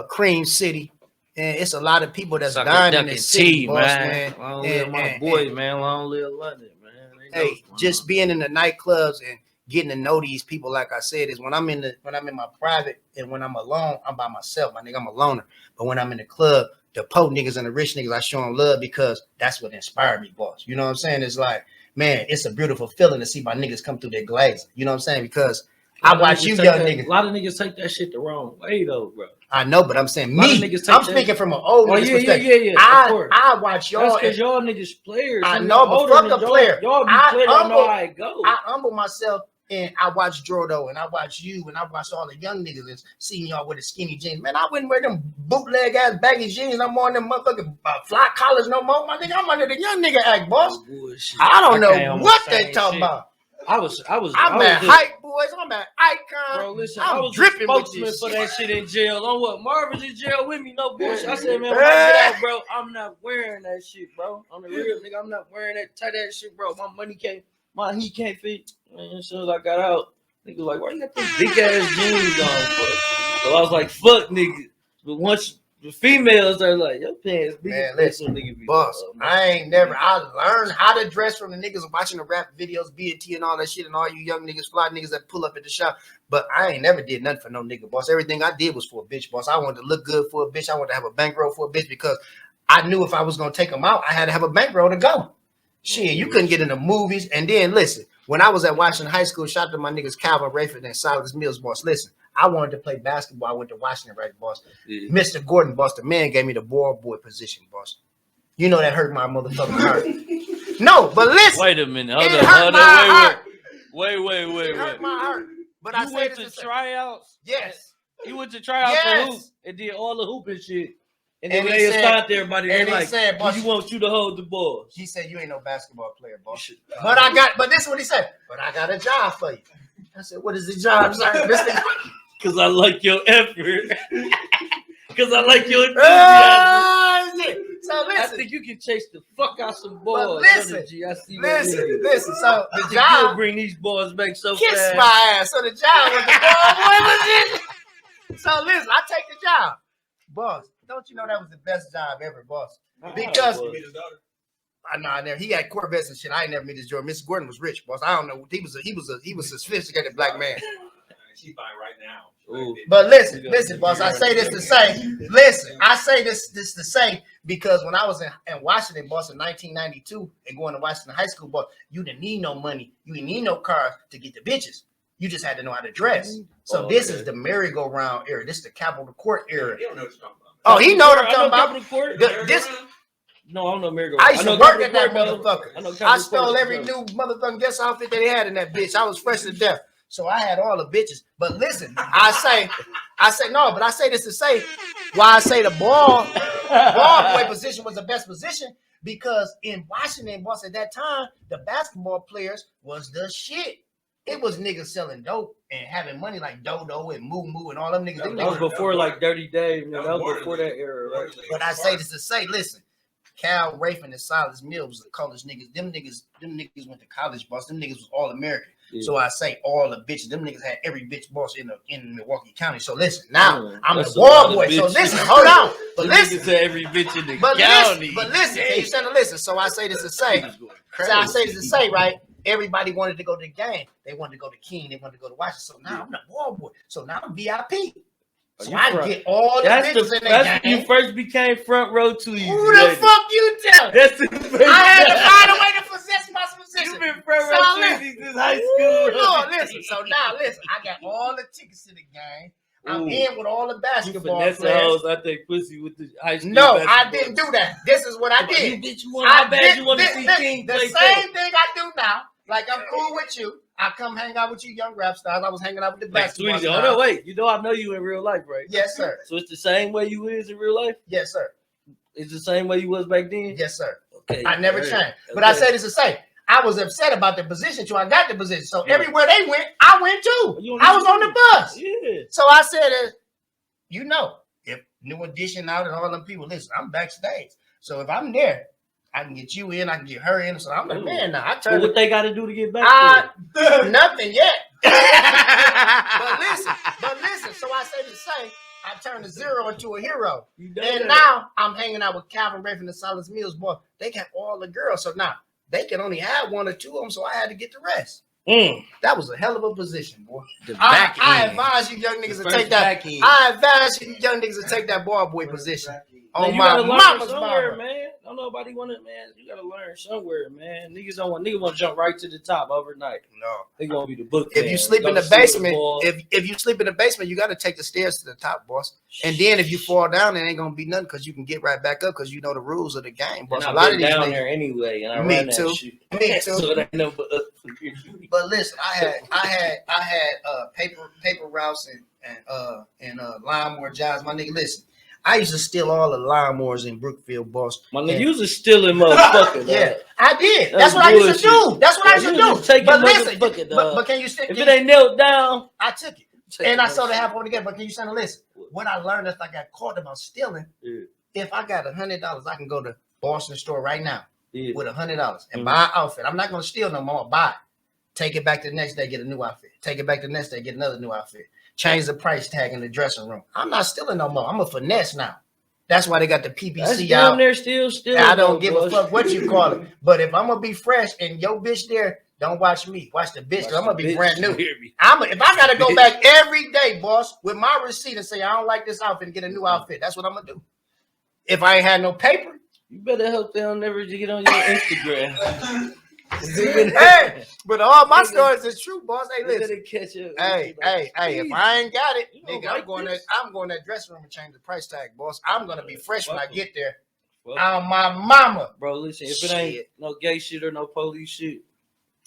Cream City, and it's a lot of people that's dying in this city, boss, man. Long live my boy, man. Long live London, man. Hey, just being in the nightclubs and getting to know these people, like I said, is when I'm in my private and when I'm alone, I'm by myself, my nigga. I'm a loner. But when I'm in the club, the poor niggas and the rich niggas, I show them love because that's what inspired me, boss. You know what I'm saying? It's like, man, it's a beautiful feeling to see my niggas come through their glaze. You know what I'm saying? Because I watch you young niggas. A lot of niggas take that shit the wrong way, though, bro. I know, but I'm saying me. I'm speaking from an old nigga's perspective. Yeah. I watch y'all. That's because y'all niggas players. I know, but fuck a player. Y'all be players. I know how it goes. I humble myself. And I watch Jordo and I watch you and I watch all the young niggas and seeing y'all with the skinny jeans. Man, I wouldn't wear them bootleg ass baggy jeans. I'm on them motherfucking fly collars no more. My nigga, I'm under the young nigga act, boss. I don't know what they talking about. I'm at Hype Boys. I'm at Icon. Bro, listen, I'm I was dripping spokesman with for this that shit in jail. On what? Marvin's in jail with me. No bullshit. I said, man, when I get out, bro, I'm not wearing that shit, bro. I'm the real nigga. I'm not wearing that tight ass shit, bro. My heat can't fit. Man, as soon as I got out, nigga like, why you got these big ass jeans on, bro? So I was like, fuck niggas. But once the females are like, your pants big. Man, That's listen, when niggas be boss, like, I learned how to dress from the niggas watching the rap videos, BT and all that shit, and all you young niggas, fly niggas that pull up at the shop. But I ain't never did nothing for no nigga, boss. Everything I did was for a bitch, boss. I wanted to look good for a bitch. I wanted to have a bankroll for a bitch because I knew if I was gonna take them out, I had to have a bankroll to go. Shit, you couldn't get in the movies. And then listen, when I was at Washington High School, shout out to my niggas Calvin Rayford and Silas Mills, boss. Listen, I wanted to play basketball. I went to Washington, right, boss. Yeah. Mr. Gordon, boss, the man gave me the ball boy position, boss. You know that hurt my motherfucking heart. No, but listen. wait a minute. It hurt my heart. Wait. It hurt my heart. But I You said went this to say- tryouts? Yes. You went to tryouts Yes. for hoop and did all the hooping shit. And And then he they said- stopped everybody. and They're he like, said, boss, we want you to hold the ball. He said, you ain't no basketball player, boss. But this is what he said. But I got a job for you. I said, what is the job, sir? Mr. Because I like your effort. Because I like your enthusiasm. Yeah. So I listen, think you can chase the fuck out some balls. listen, G. I see that nigga. listen. So the I think you'll job, bring these balls back so kiss fast. my ass. So the job was the ball boy position. So listen, I take the job, boss. Don't you know that was the best job ever, boss? Because Oh, You meet his daughter. I never. He had Corvettes and shit. I ain't never meet this Jordan. Mr. Gordon was rich, boss. I don't know. He was a sophisticated black man. She's fine right now. Ooh. But listen, boss. I say this to say, this to say because when I was in Washington, boss, in 1992, and going to Washington High School, boss, you didn't need no money, you didn't need no cars to get the bitches. You just had to know how to dress. So this is the merry-go-round era. This is the Capitol Court era. You don't know what you're talking about. Oh, he know what I'm I know talking about. Capitol Court. This No, I don't know Marigold. I used to work at that motherfucker. I know I Capitol stole Court. every new motherfucking guest outfit that they had in that bitch. I was fresh to death. So I had all the bitches. But listen, I say this to say why I say the ball boy position was the best position because in Washington, boss, at that time, the basketball players was the shit. It was niggas selling dope and having money like Dodo and Moo Moo and all them niggas. Them That was niggas. before like Dirty Dave. Man. That was Born before in- that era, right? But I say this to say, listen, Cal Rafin and Silas Mills was the college niggas. Them niggas went to college, boss. Them niggas was all American. Yeah. So I say all the bitches. Them niggas had every bitch boss in Milwaukee County. So listen, now I'm That's the a lot ball of boy. So bitches. listen, hold on. But Them listen, niggas to every bitch in the but county. listen, can you stand to listen? So I say this to say, right? Everybody wanted to go to the game. They wanted to go to King. They wanted to go to Washington. So now I'm the ball boy. So now I'm VIP. So you I front. get all the bitches in That's that when you game. first became front row to you. Who the fuck you tell? That's the first I had to time. find a way to possess my position. You've been front So row listen. since high Ooh, school. Lord, listen. So now listen, I got all the tickets to the game. I'm Ooh. in with all the You basketball finesse players. hoes, I think pussy with the high school. No, I basketball. didn't do that. This is what I You did. bitch, you want how bad you want to see King the play same thing I do now. Like I'm cool with you. I come hang out with you young rap stars. I was hanging out with the like basketball Tweezy. stars. Oh no, wait. You know I know you in real life, right? Yes, sir. So it's the same way you is in real life. Yes, sir. It's the same way you was back then. Yes, sir. Okay. I never Alright. changed. But I Okay. say this to say, I was upset about the position, so I got the position. So Yeah. everywhere they went, I went too. You on I the was on the bus. Yeah. So I said, you know, if New Edition out and all them people, listen, I'm backstage. So if I'm there, I can get you in, I can get her in. So I'm the Ooh. man now. I So turn what they got to do to get back nothing yet. there? but listen. So I say to say, I turned a zero into a hero. You know And that. now I'm hanging out with Calvin Rafe and the Silas Mills, boy. They got all the girls. So now they can only have one or two of them. So I had to get the rest. That was a hell of a position, boy. The I back end. advise you young niggas The to first take that. back end. I advise you young niggas to take that ball boy position. Man, On you my gotta learn mama's somewhere, mama. man. Don't nobody want it, man. You gotta learn somewhere, man. Niggas want to jump right to the top overnight. No. They gonna be the book. If man. you sleep in Don't the shoot the basement, ball. if you sleep in the basement, you got to take the stairs to the top, boss. And then if you fall down, it ain't gonna be nothing because you can get right back up because you know the rules of the game, boss. And A I've lot been of these down niggas. there anyway, and I Me ran that too. shit. Me too. So it ain't no but up from here. But listen, I had paper routes and lawnmower jobs. My nigga, listen. I used to steal all the lawnmowers in Brookfield, boss. My nigga, And- you was a stealing motherfucker. Yeah, dog. I did. That's That's what I used to bullshit. do. That's what I used You to was just do. taking But listen, motherfucker, dog. but can you stick? If it ain't knelt down, I took it. take And I that sold it shit. half over together. But can you send a list? What I learned if I got caught about stealing, Yeah. if I got $100, I can go to Boston store right now Yeah. with $100 and Mhm. buy an outfit. I'm not gonna steal no more. Buy it. Take it back the next day, get a new outfit. Take it back the next day, get another new outfit. change the price tag in the dressing room. I'm not stealing no more. I'm a finesse now. That's why they got the PPC out. They're still I don't give a fuck what you call it. But if I'm gonna be fresh and your bitch there, don't watch me. Watch the bitch. I'm gonna be brand new. If I gotta go back every day, boss, with my receipt and say I don't like this outfit and get a new outfit, that's what I'm gonna do. If I ain't had no paper, you better hope they don't never get on your Instagram. Hey, but all my stories is true, boss. Hey, listen. Catch up. Hey, if I ain't got it, nigga, like I'm going to that dressing room and change the price tag, boss. I'm gonna be fresh when I get there. Well, I'm my mama. Bro, listen, if it ain't no gay shit or no police shit,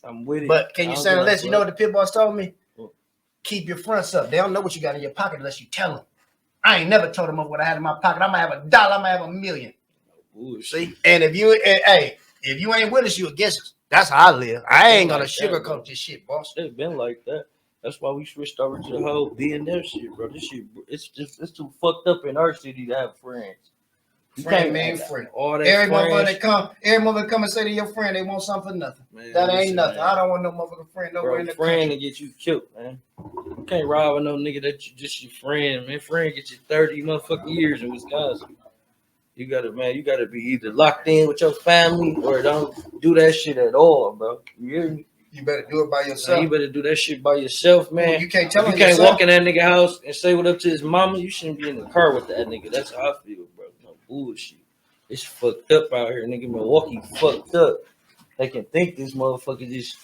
I'm with it. But can you send a list? You know what the pit boss told me? What? Keep your fronts up. They don't know what you got in your pocket unless you tell them. I ain't never told them what I had in my pocket. I might have $1. I might have $1 million. See? And if you ain't with us, you against us. That's how I live. I ain't gonna sugarcoat this shit, boss. It's been like that. That's why we switched over to the whole B&F shit, bro. This shit, it's too fucked up in our city to have friends. Friend. All that every motherfucker come and say to your friend they want something for nothing. Man, that ain't nothing. Man. I don't want no motherfucking friend nowhere in the friend country. to get you killed, man. You can't rob with no nigga that you just your friend, man. Friend get you 30 motherfucking years in Wisconsin. You gotta be either locked in with your family or don't do that shit at all, bro. You hear me? You better do it by yourself. You better do that shit by yourself, man. You can't tell him. You can't walk in that nigga house and say what up to his mama. You shouldn't be in the car with that nigga. That's how I feel, bro. No bullshit. It's fucked up out here, nigga. Milwaukee fucked up. They can think this motherfucker just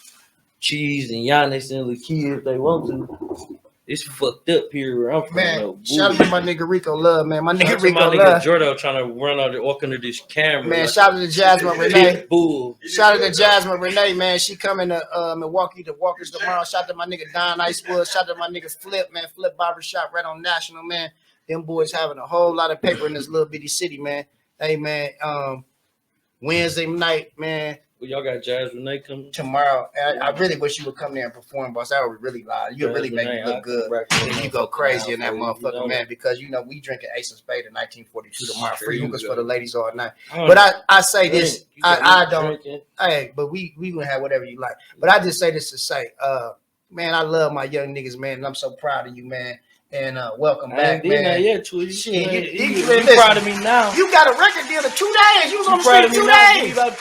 Cheese and Giannis and Lakia if they want to. It's fucked up here where I'm from. Man, no shout out to my nigga Rico Love, man. My nigga Rico Love. Love. Jordan trying to run under, walk under this camera. Man, shout out to Jasmine Renee. Bull. Shout out to Jasmine Renee, man. She coming to Milwaukee to Walkers tomorrow. Shout out to my nigga Don Icewood. Shout out to my nigga Flip, man. Flip Barbershop right on National, man. Them boys having a whole lot of paper in this little bitty city, man. Hey, man, Wednesday night, man. Well, y'all got Jazz Renee coming tomorrow. I really wish you would come there and perform, boss. That would really lie. You would really make me look good. And you go crazy in that motherfucker, man, because you know we drinking Ace of Spade in 1942 tomorrow. Free hookahs for the ladies all night. But I say this, I don't. Hey, but we gonna have whatever you like. But I just say this to say, man, I love my young niggas, man, and I'm so proud of you, man. And welcome back, man. Yeah, Tweezy. Shit, you proud of me now. You got a record deal in 2 days. You was on the street street 2 days. Give me about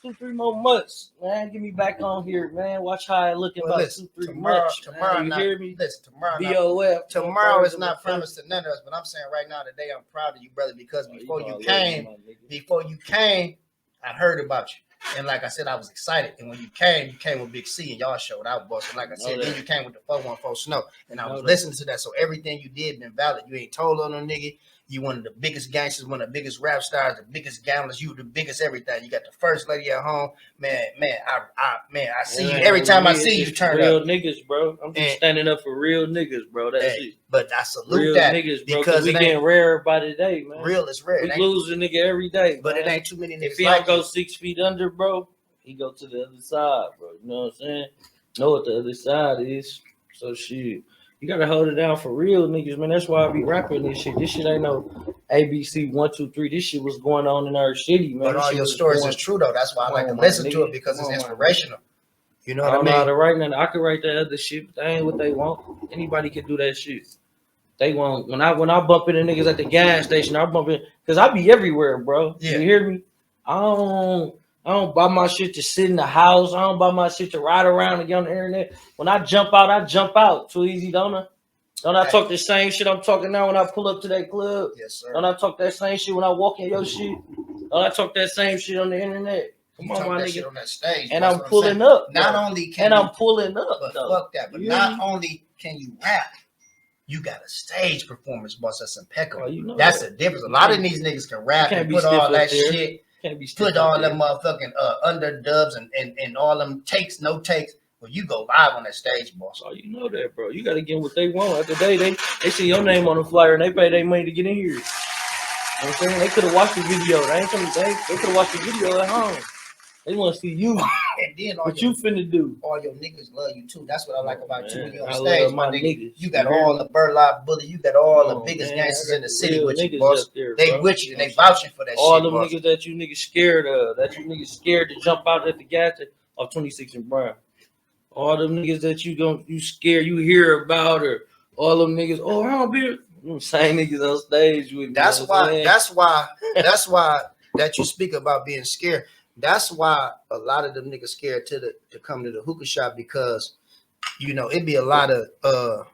two, three more months, man. Get me back on here, man. Watch how I look in about 2-3 months. Tomorrow, you hear me? Listen, BOF. Tomorrow is not promised to none of us, but I'm saying right now today I'm proud of you, brother, because before you came, I heard about you. And like I said, I was excited. And when you came with Big C and y'all showed out, boss. And like I said, then you came with the 414 Snow. And I was listening to that. So everything you did been valid. You ain't told on no nigga. You one of the biggest gangsters, one of the biggest rap stars, the biggest gamblers. You the biggest everything. You got the first lady at home. Man, I see you. Every time I see you, turn real up. Real niggas, bro. I'm just standing up for real niggas, bro. That's it. But I salute real that niggas, bro, because we getting rarer by the day, man. Real is rare. We lose a nigga every day, but man. it ain't too many niggas. If he don't go 6 feet under, bro, he go to the other side, bro. You know what I'm saying? Know what the other side is. So shit. You gotta hold it down for real niggas, man. That's why I be rapping this shit. This shit ain't no ABC 1, 2, 3. This shit was going on in our city, man. But all your stories is true though. That's why I like to listen to it because it's inspirational. You know what I mean? I don't know how to write nothing. I could write that other shit, but that ain't what they want. Anybody can do that shit. They want when I bump into niggas at the gas station, I bump in because I be everywhere, bro. Yeah. You hear me? I don't buy my shit to sit in the house. I don't buy my shit to ride around and get on the internet. When I jump out, I jump out. Too easy, don't I? Don't I talk the same shit I'm talking now when I pull up to that club? Yes, sir. Don't I talk that same shit when I walk in your shit? Don't I talk that same shit on the internet? Come on, my nigga. On that stage, and I'm pulling up. Not only can I'm pulling up. But fuck that. But not only can you rap, you got a stage performance, boss. That's impeccable. That's the difference. A lot of these niggas can rap and put all that shit. Put all them motherfucking underdubs and all them no takes. Well, you go live on that stage, boss. Oh, you know that, bro. You got to get what they want. After they see your name on the flyer and they pay their money to get in here. You know what I'm saying? They could have watched the video. They could have watched the video at home. They want to see you. And then what you finna do. All your niggas love you too. That's what I like about you when you're on stage, my nigga. You got all the Byrd Bully. You got all the biggest gangsters in the city with you, boss. They with you. They vouching for that all shit, them niggas that you niggas scared of. That you niggas scared to jump out at the gas off 26 and Brown. All them niggas that you scared you hear about or All them niggas, oh, I don't be them same niggas on stage with me. That's you know what I'm why. saying? That's why that you speak about being scared. That's why a lot of them niggas scared to come to the hookah shop, because you know it be a lot of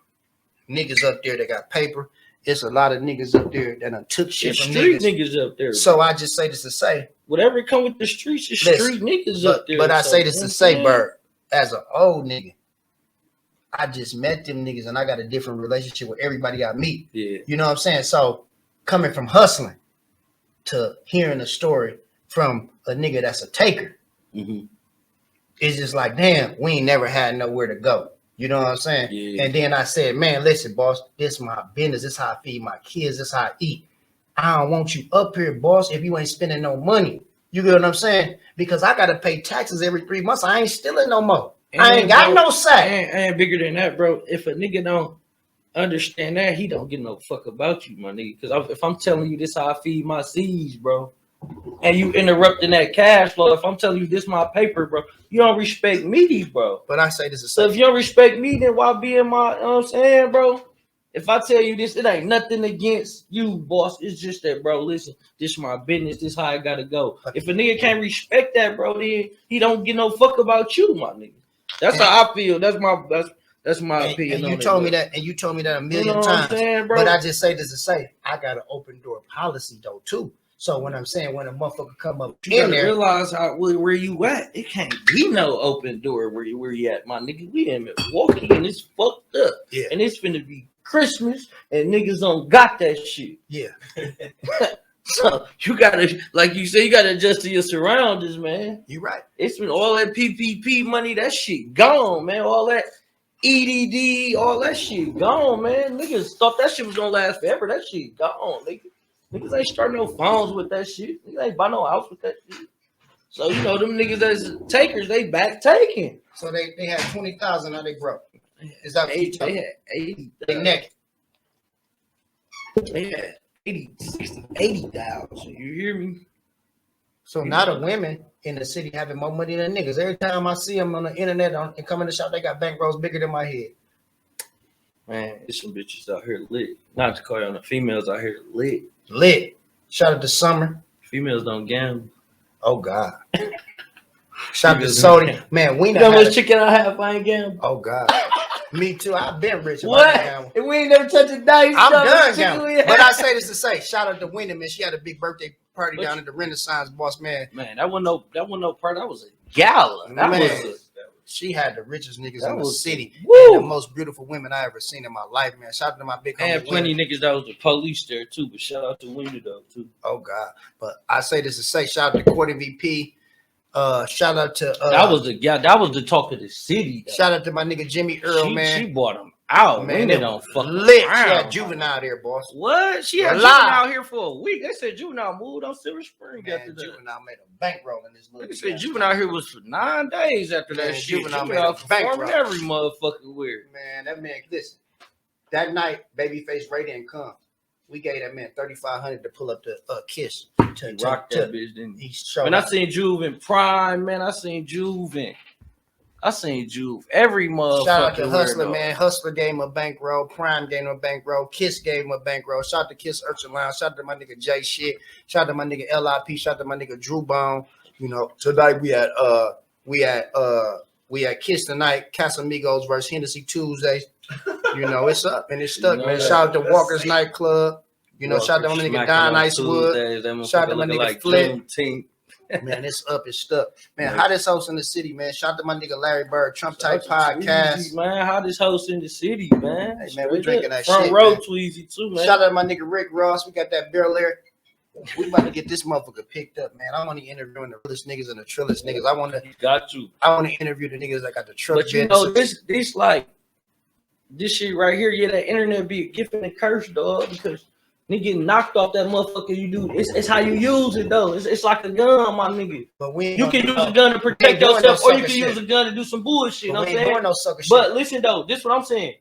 niggas up there that got paper. It's a lot of niggas up there that done took shit It's from street niggas. niggas up there. So I just say this to say, whatever come with the streets, it's listen, street niggas but, up there. but I so, say this you know to what say, I'm Byrd, as an old nigga, I just met them niggas and I got a different relationship with everybody I meet. Yeah. You know what I'm saying? So coming from hustling to hearing a story from a nigga that's a taker, it's just like, damn, we ain't never had nowhere to go. You know what I'm saying? Yeah. And then I said, man, listen, boss, this is my business. This is how I feed my kids. This is how I eat. I don't want you up here, boss, if you ain't spending no money. You get what I'm saying? Because I got to pay taxes every 3 months. I ain't stealing no more. I ain't got no say. And bigger than that, bro. If a nigga don't understand that, he don't give no fuck about you, my nigga. Because if I'm telling you this how I feed my seeds, bro, and you interrupting that cash flow, if I'm telling you this my paper, bro, you don't respect me, bro. But I say this is So if you don't respect me, then why be in my, you know what I'm saying, bro? If I tell you this, it ain't nothing against you, boss. It's just that, bro, listen, this is my business. This is how I gotta go. If a nigga can't respect that, bro, then he don't give no fuck about you, my nigga. That's how I feel. That's my opinion. And you told me that, and you told me that a million times. Saying, bro? But I just say this to say, I got an open door policy though too. So when I'm saying when a motherfucker come up You in gotta there, realize where you at. It can't be no open door where you at, my nigga. We in Milwaukee and it's fucked up. Yeah. And it's finna be Christmas and niggas don't got that shit. yeah, So you gotta, like you say, you gotta adjust to your surroundings, man. you right. It's been all that PPP money, that shit gone, man. All that EDD, all that shit gone, man. Niggas thought that shit was gonna last forever. That shit gone, nigga. Niggas ain't starting no phones with that shit. Niggas ain't buy no house with that shit. So you know them niggas that's takers, they back taking. So they had 20,000, now they broke. Is that what you They talking? had 80. They naked. They had 80, 60, 80,000. You hear me? So now the women in the city having more money than niggas. Every time I see them on the internet and come in the shop, they got bankrolls bigger than my head. Man, there's some bitches out here lit. Not to call you on the females out here lit. Lit. Shout out to Summer. Females don't gamble. Oh God. Shout out to Sody. Man, we You know know how much chicken I have if I ain't gamble? Oh God. Me too. I've been rich. if I What? didn't gamble. And we ain't never touched a dice. I'm so much done chicken gambling. we But have. I say this to say, shout out to Wendy, man. She had a big birthday party But down at the Renaissance, boss man. Man, that wasn't no part. That was a gala. That Man. was She had the richest niggas That in the was- city. Woo! And the most beautiful women I ever seen in my life, man. Shout out to my big homie. and plenty Wendy. niggas that was the police there too. But shout out to Wendy though too. Oh God. But I say this to say, shout out to Court MVP. Shout out to That was the talk of the city. Though. shout out to my nigga Jimmy Earl, man. She bought him out. Man, Wendy it don't was fuck lit. She around. had Juvenile there, boss. What? She had Alive. Juvenile here for a week. They said Juvenile moved on Silver Spring Man, after that. Juvenile made a bankroll in this little. They said Juvenile here was for 9 days after that Man, shit. Juvenile made Juvenile a bankroll. performing every motherfucking weird. Man, that man, listen. That night, Babyface Ray didn't come. We gave that man $3,500 to pull up the Kiss. He rocked that bitch, didn't he? He showed Man, I up. seen Juve in Prime, man. I seen Juve every motherfucker. Shout out to Hustler, man. Hustler gave him a bankroll. Prime gave him a bankroll. Kiss gave him a bankroll. Shout out to Kiss Urchin Lounge. Shout out to my nigga J Shit. Shout out to my nigga LIP. Shout out to my nigga Drew Bone. You know, tonight we had Kiss tonight. Casamigos versus Hennessy Tuesday. You know, it's up and it's stuck, You know man. that. Shout out to Walker's Nightclub. You know, shout out to my nigga Don Icewood. Shout out to my nigga Flip. Man, it's up, it's stuck. Man, hottest host in the city, man. Shout out to my nigga Larry Byrd, Trump Type Podcast. Tweezy, man, hottest host in the city, man. Hey, man, we drinking that Front shit, row man. Tweezy too, man. Shout out to my nigga Rick Ross. We got that barrel there. We about to get this motherfucker picked up, man. I want to interview the realest niggas and the trillest niggas. I want to interview the niggas that got the truck. But you know, this like this shit right here, yeah, that internet be a gift and a curse, dog, because nigga getting knocked off that motherfucker you do. It's how you use it though. It's like a gun, my nigga. But we You can use a gun to protect doing yourself, no or you sucker can use shit. a gun to do some bullshit. You know We what I'm ain't saying? doing no sucker shit. But listen though, this what I'm saying.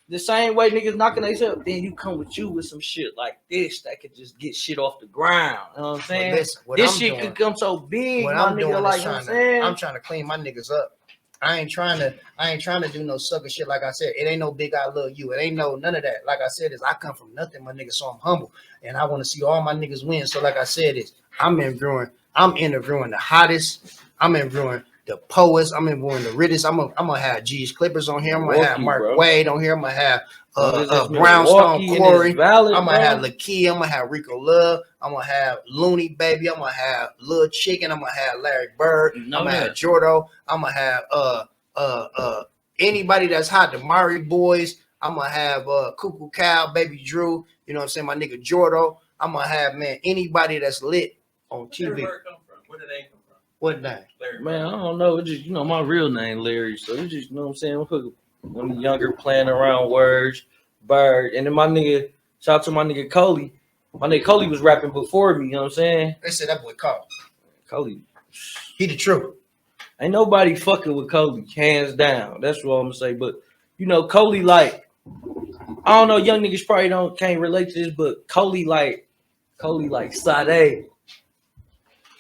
The same way niggas knocking themselves, then you come with some shit like this that could just get shit off the ground. You know what I'm saying? listen, what This I'm shit doing- could come so big, What my I'm doing nigga. is Like, you know what I'm saying? I'm trying to clean my niggas up. I ain't trying to do no sucker shit. Like I said, it ain't no big I love you. It ain't no none of that. Like I said, is I come from nothing, my nigga. So I'm humble and I want to see all my niggas win. So like I said, is I'm interviewing the hottest. I'm interviewing the poets. I'm interviewing the richest. I'm gonna have G's Clippers on here. I'm gonna have Mark Wade on here. I'm gonna have Brownstone Corey. I'm gonna have Lakia. I'm gonna have Rico Love. I'm gonna have Looney Baby. I'm gonna have Lil Chicken. I'm gonna have Larry Byrd. I'm gonna have Jordo. I'm gonna have anybody that's hot, the Mari Boys. I'm gonna have Cuckoo Cow, Baby Drew. You know what I'm saying? My nigga Jordo. I'm gonna have anybody that's lit on TV. Where did they come from? What name? Man, I don't know. It just my real name, Larry. So it just what I'm saying. When the younger playing around words, Byrd, and then my nigga, shout out to my nigga Coley. My nigga Coley was rapping before me. You know what I'm saying? They said that boy Coley. He the truth. Ain't nobody fucking with Coley, hands down. That's what I'm gonna say. But Coley, like, I don't know, young niggas probably can't relate to this, but Coley like Sade.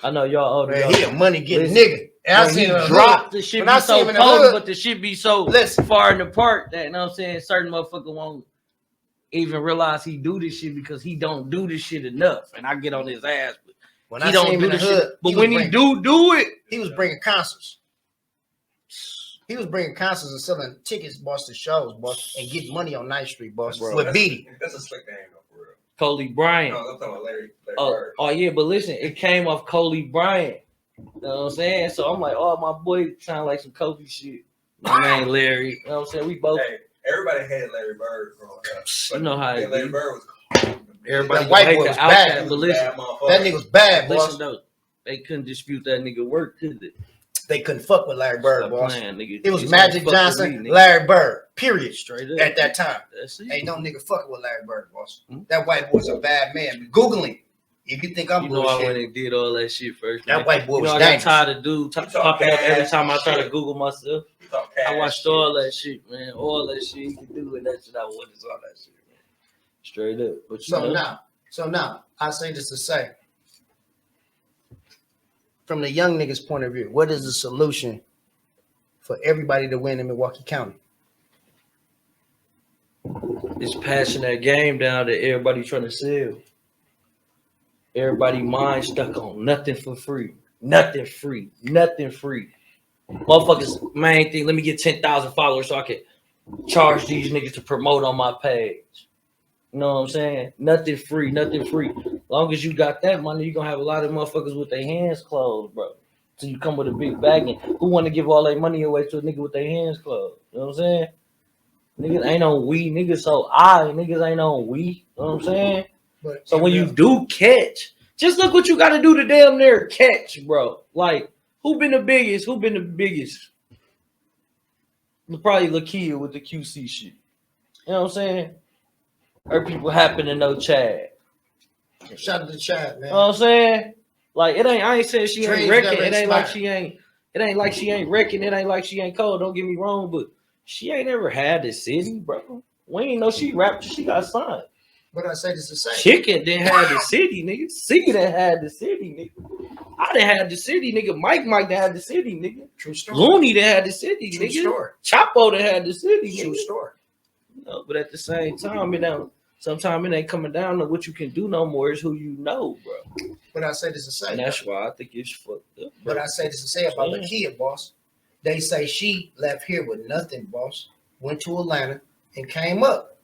I know y'all older. Man, he a money getting nigga. And I seen him drop the shit be so cold, but the shit be so far in the park that, you know what I'm saying, certain motherfucker won't even realize he do this shit because he don't do this shit enough. And I get on his ass, but when he don't do the shit. But when he do it, he was bringing concerts. He was bringing concerts and selling tickets, boss, to shows, boss, and getting money on 9th Street, boss, with Beatty. That's a slick name, though, for real. Coley Bryant. No, I'm talking about Larry oh, yeah, but listen, it came off Coley Bryant. You know what I'm saying? So I'm like, oh, my boy sound like some Kobe shit. My name Larry. You know what I'm saying? We both. Hey, everybody hated Larry Bird growing up. You know how Larry Bird was cold. Everybody that white boy was bad. But listen, that nigga was bad, boss. Listen, though, they couldn't dispute that nigga work, could they? They couldn't fuck with Larry Bird, boss. Nigga. It was Magic Johnson, Larry Bird, period. Straight up. At that time. Ain't no nigga fucking with Larry Bird, boss. That white boy's a bad man. Google him. If you think I'm bullshit. I went and did all that shit first. That white boy was I got tired of dude popping up every time I try to Google myself. I watched all that shit, man. All that shit you can do with that shit. I wanted all that shit, man. Straight up. But so now, I say this to say, from the young niggas' point of view, what is the solution for everybody to win in Milwaukee County? It's passing that game down that everybody trying to sell. Everybody mind stuck on nothing for free. Nothing free. Nothing free. Motherfuckers, main thing, let me get 10,000 followers so I can charge these niggas to promote on my page. You know what I'm saying? Nothing free. Nothing free. Long as you got that money, you're going to have a lot of motherfuckers with their hands closed, bro. So you come with a big bag, and who want to give all their money away to a nigga with their hands closed? You know what I'm saying? Niggas ain't on we. Niggas niggas ain't on we. You know what I'm saying? So when you do catch, just look what you got to do to damn near catch, bro. Like, who been the biggest? Probably Lakia with the QC shit. You know what I'm saying? Her people happen to know Chad. Shout out to Chad, man. You know what I'm saying? Like, I ain't saying she ain't wrecking. It ain't like she ain't wrecking. It ain't like she ain't cold. Don't get me wrong, but she ain't ever had the city, bro. We ain't know she rapped. She got signed. But I say this to say, Chicken didn't have the city, nigga. Seeker didn't have the city, nigga. I didn't have the city, nigga. Mike didn't have the city, nigga. True story. Looney didn't have the city, True nigga. Story. Chapo didn't have the city, nigga. True story. No, but at the same time, sometimes it ain't coming down to what you can do no more. It's who you know, bro. But I say this to say, and that's why I think it's fucked up. Bro. But I say this to say about Lakia, boss. They say she left here with nothing, boss. Went to Atlanta and came up.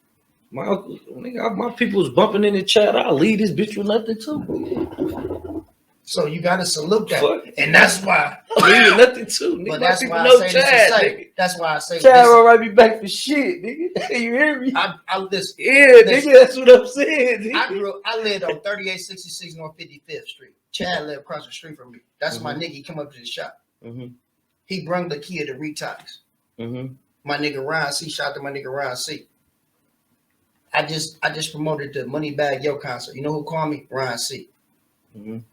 My people was bumping in the chat. I'll leave this bitch with nothing too. So you gotta salute that, and that's why leave nothing too. Nigga. But that's why I say Chad, this to say. That's why I say Chad will right be back for shit, nigga. You hear me? I listen. Yeah, listen. Nigga, that's what I'm saying. Nigga. I lived on 3866 North 55th Street. Chad lived across the street from me. That's my nigga. He come up to the shop. He brung the kid to Retox. My nigga Ryan C. Shout out to my nigga Ryan C. I just promoted the Moneybag Yo concert. You know who called me? Ryan C.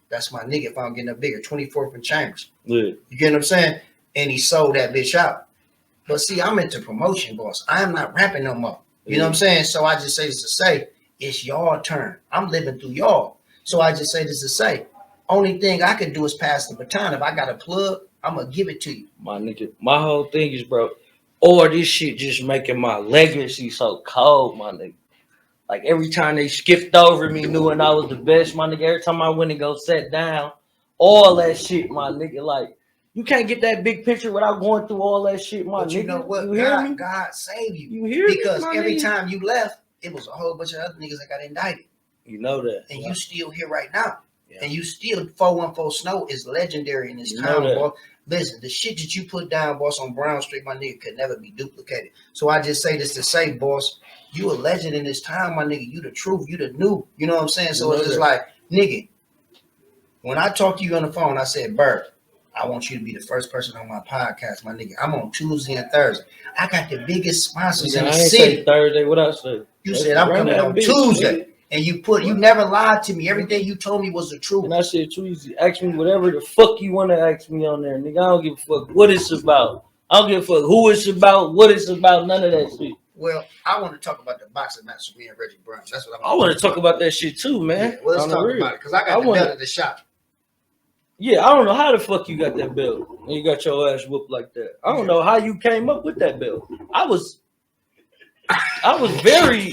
That's my nigga. If I'm getting up bigger, 24th and Chambers. You get what I'm saying? And he sold that bitch out. But see, I'm into promotion, boss. I am not rapping no more. You know what I'm saying? So I just say this to say, it's y'all turn. I'm living through y'all. So I just say this to say, only thing I can do is pass the baton. If I got a plug, I'm gonna give it to you. My nigga, my whole thing is, bro, or this shit just making my legacy so cold, my nigga. Like every time they skipped over me, knowing I was the best, my nigga. Every time I went and go sit down, all that shit, my nigga. Like you can't get that big picture without going through all that shit, my But nigga. you know what? You hear me? God saved you. You hear me? Because my every nigga? time you left, it was a whole bunch of other niggas that got indicted. You know that. And you still here right now. Yeah. And you still 414 Snow is legendary in this You town, know that. boy. Listen, the shit that you put down, boss, on Brown Street, my nigga, could never be duplicated. So I just say this to say, boss, you a legend in this town, my nigga. You the truth, you the new. You know what I'm saying? So You know it's just that. like, nigga, when I talked to you on the phone, I said, Byrd, I want you to be the first person on my podcast, my nigga. I'm on Tuesday and Thursday. I got the biggest sponsors in I the ain't city. say Thursday. What I say? You said I'm coming on Tuesday. And you never lied to me. Everything you told me was the truth. And I said, Tweezy, ask me whatever the fuck you want to ask me on there, nigga. I don't give a fuck what it's about. I don't give a fuck who it's about, what it's about, none of that shit. Well, I want to talk about the boxing match with me and Reggie Brown. That's what I want to talk about that shit too, man. Yeah, well, let's On the talk real. about it because I got the belt at the shop. Yeah, I don't know how the fuck you got that belt and you got your ass whooped like that. I don't know how you came up with that belt. I was very,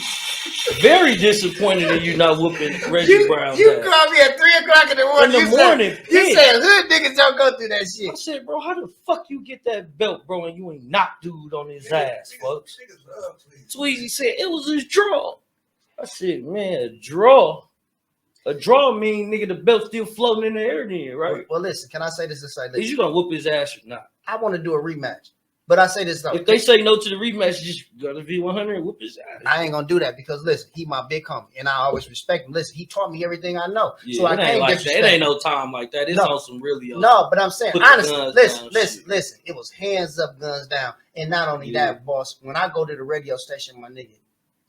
very disappointed in you not whooping Reggie Brown. You called me at 3 o'clock in the morning. You said hood niggas don't go through that shit. I said, bro, how the fuck you get that belt, bro, and you ain't knocked dude on his ass, folks? Tweezy said it was his draw. I said, man, a draw. A draw mean, nigga, the belt still floating in the air then, right? Well, listen, can I say this to say Is you gonna whoop his ass or not? I want to do a rematch. But I say this though. If they say no to the rematch, just go to V100 and whoop his ass. I ain't gonna do that because listen, he my big homie and I always respect him. Listen, he taught me everything I know. Yeah, so I it ain't can't like disrespect that. It ain't him. no time like that. It's No. on some really No, but I'm saying put the honestly, guns down listen. It was hands up, guns down. And not only Yeah. that, boss, when I go to the radio station, my nigga,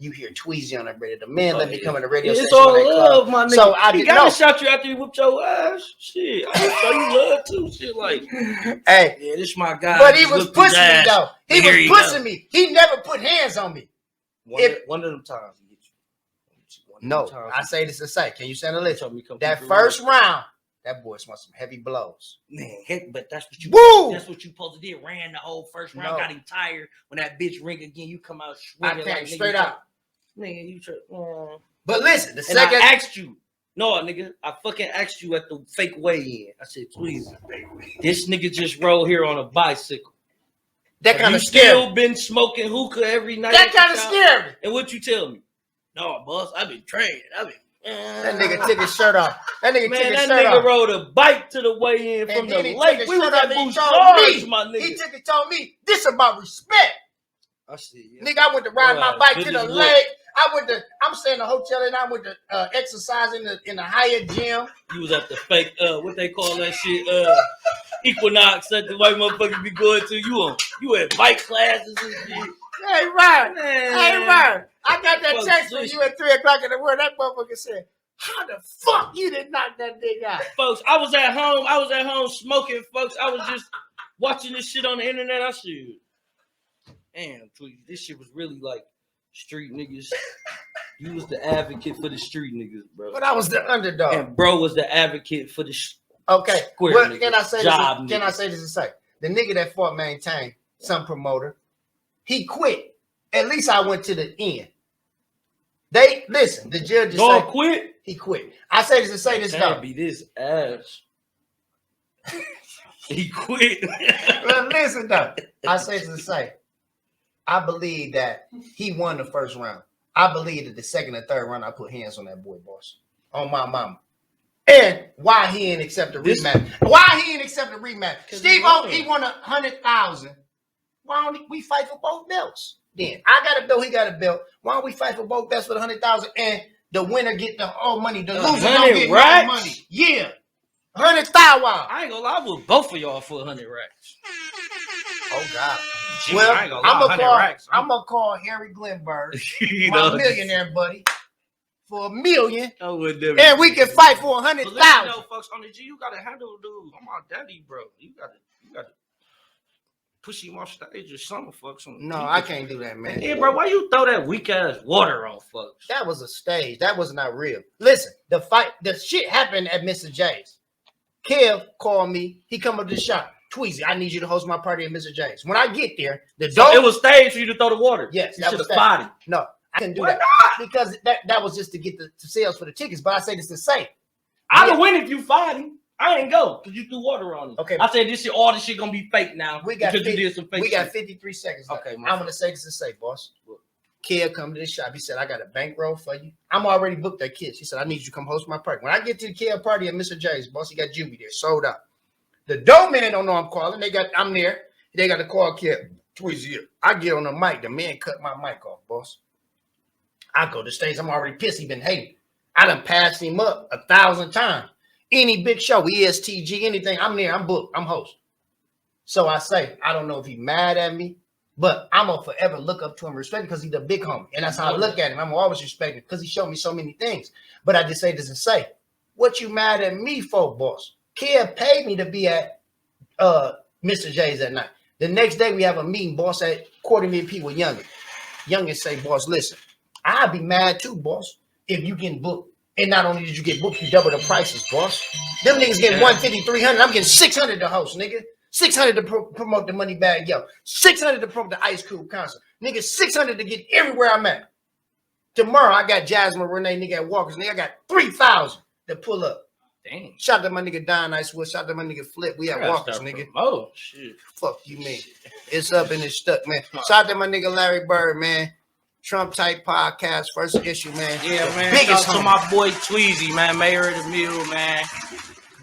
you hear Tweezy on the radio. The man let me yeah. come in the radio It's station. all when they love, club. my nigga. So I he didn't gotta know. shout you after you whooped your ass. Shit, I would show you love too. Shit, like, Hey, yeah, this my guy. but he Just was whooped his pushing me ass. though. He Here you was pushing go. me. He never put hands on me. One of them times he hit you. One of No, them times I say this to say. Can you send a he list? told me come That keep it first real. round, that boy smelled some heavy blows. Man, heck, but that's what you. Woo! That's what you supposed to do. Ran the whole first round, No. got him tired. When that bitch ring again, you come out I swinging came like straight nigga, out. Nigga, you try. But listen, the And I second asked you, no, nigga, I fucking asked you at the fake weigh-in. I said, please, this nigga just rode here on a bicycle. that Have kind you of scared me. still been smoking hookah every night? That at the kind of shop? scared me. And what you tell me? No, boss, I've been training. That nigga took his shirt off. That nigga Man, took his that shirt nake off. rode a bike to the weigh-in from And the then he took lake. his We was shirt off at and he Boost told Stars, me. my nigga. He took and told me this about respect. I said, yeah. Nigga, I went to ride my Wow, bike good to the as you lake. I'm staying in a hotel and I went to exercise in the higher gym. You was at the fake, what they call that shit, Equinox that the white motherfuckers be going to. You at bike classes and shit. Hey, Ryan. Man. Hey, Ryan. I got that Fuck text from this. you at 3 o'clock in the morning. That motherfucker said, how the fuck you did knock that nigga out? Folks, I was at home smoking, folks. I was just watching this shit on the internet. I said, damn, Tweety, this shit was really like street niggas. You was the advocate for the street niggas, bro. But I was the underdog. And bro was the advocate for the Okay. square What niggas. can I say? Job Can I niggas. say this to say? The nigga that fought Maintain, some promoter, he quit. At least I went to the end. They listen. The judge just Dog say quit? he quit. I say this to say this Can't though. be this ass. He quit. Well, listen though. I say this to say, I believe that he won the first round. I believe that the second and third round, I put hands on that boy, boss. On my mama. And why he didn't accept the rematch? Why he didn't accept the rematch? Steve O, he won 100,000. Why don't we fight for both belts? Then I got a belt, he got a belt. Why don't we fight for both belts for the 100,000 and the winner get the all money, the loser don't get no racks? money. Yeah. 100,000. I ain't gonna lie, I was both of y'all for 100 racks. Oh God. Gee, Well, I ain't gonna lie, 100 racks. I'm gonna call Harry Glenberg, You my know, millionaire buddy, for $1 million, I would never. and we can fight for But listen 100,000. though, folks, on the G, you gotta handle dude. I'm my daddy, bro. You gotta push him off stage or something, folks. No, I can't do that, man. Yeah, bro, why you throw that weak ass water on folks? That was a stage. That was not real. Listen, the shit happened at Mr. J's. Kev called me. He come up to the shop. Tweezy, I need you to host my party at Mr. J's. When I get there, the So dope. it was staged for you to throw the water. Yes, you that should was have fought it. No, I couldn't do Why that because that was just to get the sales for the tickets. But I say this to say, I would win if you fought him. I ain't go because you threw water on him. Okay. I said this shit, all this shit gonna be fake now. We got because 50, you did some fake we shit. got 53 seconds left. Okay, I'm gonna say this to say, boss. Kid come to the shop. He said, I got a bankroll for you. I'm already booked that kid. He said, I need you to come host my party. When I get to the kid party at Mr. J's, boss, he got Juvie there, sold out. The dope man don't know I'm calling. I'm there. They got to call kid Tweezy. I get on the mic. The man cut my mic off, boss. I go to stage. I'm already pissed. He been hating. I done passed him up 1,000 times. Any big show, ESTG, anything, I'm there. I'm booked. I'm host. So I say, I don't know if he mad at me, but I'm going to forever look up to him, respect him because he's the big homie. And that's how I look at him. I'm always respect him because he showed me so many things. But I just say this and say, what you mad at me for, boss? Kid paid me to be at Mr. J's that night. The next day we have a meeting, boss, at 250,000 people Youngin. Youngin say, boss, listen, I'd be mad too, boss, if you getting booked. And not only did you get booked, you double the prices, boss. Them niggas getting 150, 300. I'm getting 600 to host, nigga. 600 to promote the Money Bag Yo. 600 to promote the Ice Cube concert. Nigga, 600 to get everywhere I'm at. Tomorrow, I got Jasmine Renee, nigga, at Walker's. Nigga, I got 3,000 to pull up. Damn. Shout out to my nigga Don Icewood. Shout out to my nigga Flip. We at Walker's, nigga. Oh, shit. Fuck you, man. It's up and it's stuck, man. Shout out to my nigga Larry Byrd, man. Trump Type Podcast, first issue, man. Yeah, man. Biggest Shout out to my boy Tweezy, man. Mayor of the Mule, man.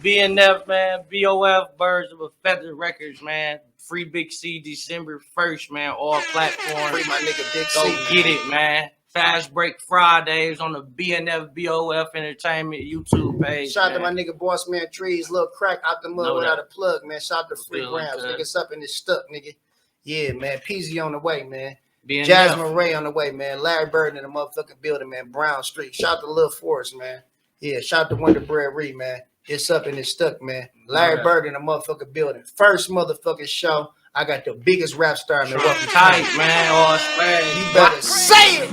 BNF, man. BOF, Birds of a Feather Records, man. Free Big C December 1st, man. All platforms. Free my nigga Big Go C. get it, man. Fast Break Fridays on the BNF BOF Entertainment YouTube page. Shout out to my nigga Boss Man Trees, little crack out the mud Know without that. a plug, man. Shout out to Free Feeling Browns. good. Niggas up and it's stuck, nigga. Yeah, man. Peasy on the way, man. BNF. Jasmine Ray on the way, man. Larry Bird in the motherfucking building, man. Brown Street. Shout out to Lil Forest, man. Yeah, shout out to Wonder Bread Reed, man. It's up and it's stuck, man. Larry Bird in the motherfucking building. First motherfucking show. I got the biggest rap star in Milwaukee. Tight, man. All spread. You better say it.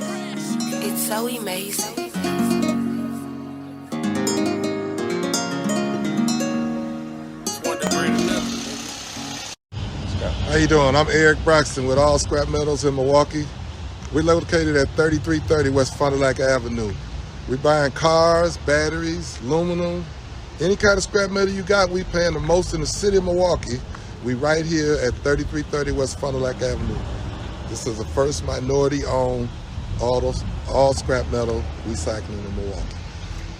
It's so amazing. How you doing? I'm Eric Braxton with All Scrap Metals in Milwaukee. We're located at 3330 West Fond du Lac Avenue. We're buying cars, batteries, aluminum, any kind of scrap metal you got. We paying the most in the city of Milwaukee. We right here at 3330 West Fond du Lac Avenue. This is the first minority-owned all scrap metal recycling in Milwaukee.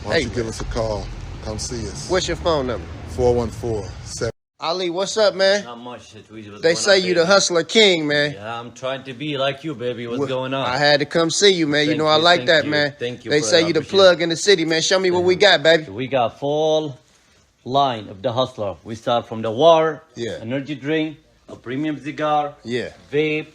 Why don't you give us a call? Come see us. What's your phone number? 414-7. Ali, what's up, man? Not much. Tweezy. They say you the hustler king, man. Yeah, I'm trying to be like you, baby. What's going on? I had to come see you, man. Thank you know I you, like thank that, you, man. thank you They for say that. you the Appreciate plug in the city, man. Show me what we got, baby. We got full line of the hustler. We start from the water, Yeah. energy drink, a premium cigar, Yeah. vape,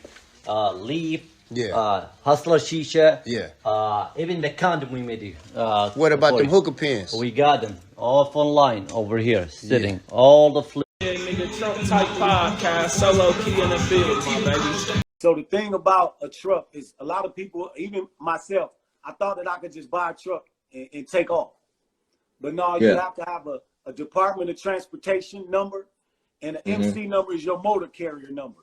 leaf, Yeah. hustler shisha, Yeah. even the condom we made. What about for them you. hookah pins? We got them all online over here, sitting all the flip. Yeah, nigga, Trump Type Podcast, solo key in the field, my baby. So the thing about a truck is a lot of people, even myself, I thought that I could just buy a truck and take off. But no, you have to have a Department of Transportation number, and an MC number is your motor carrier number.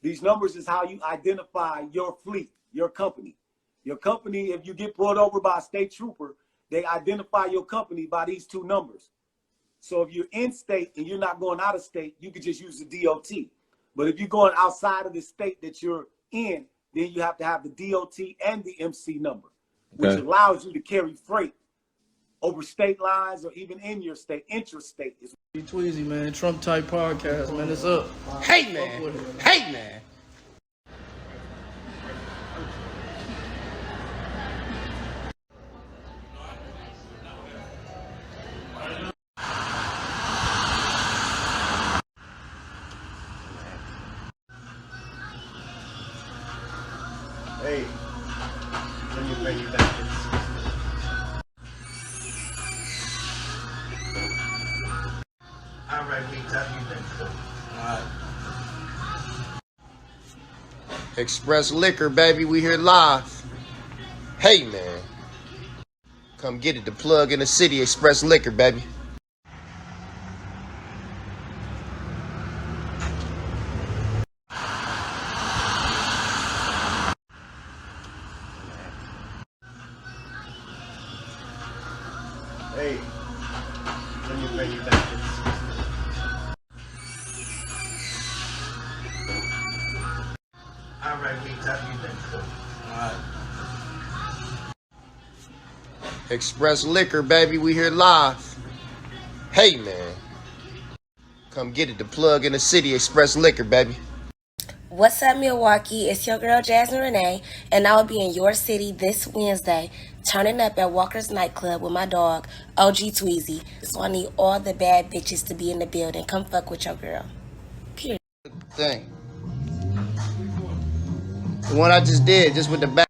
These numbers is how you identify your fleet, your company. Your company, if you get pulled over by a state trooper, they identify your company by these two numbers. So if you're in state and you're not going out of state, you could just use the DOT. But if you're going outside of the state that you're in, then you have to have the DOT and the MC number, which allows you to carry freight over state lines or even in your state, intrastate. Tweezy, man, Trump Type Podcast, man, it's up. Hey, man. Hey, man. Hey, let me bring you back to this. All right, we got you then. All right. Express Liquor, baby, we here live. Hey, man. Come get it, the plug in the city, Express Liquor, baby. Let me bring you back. All right, we talk you next. All right. Express Liquor, baby, we here live. Hey, man. Come get it, the plug in the city, Express Liquor, baby. What's up, Milwaukee? It's your girl, Jasmine Renee, and I will be in your city this Wednesday, turning up at Walker's Nightclub with my dog, OG Tweezy. So I need all the bad bitches to be in the building. Come fuck with your girl. Period. Thing. The one I just did, just with the back.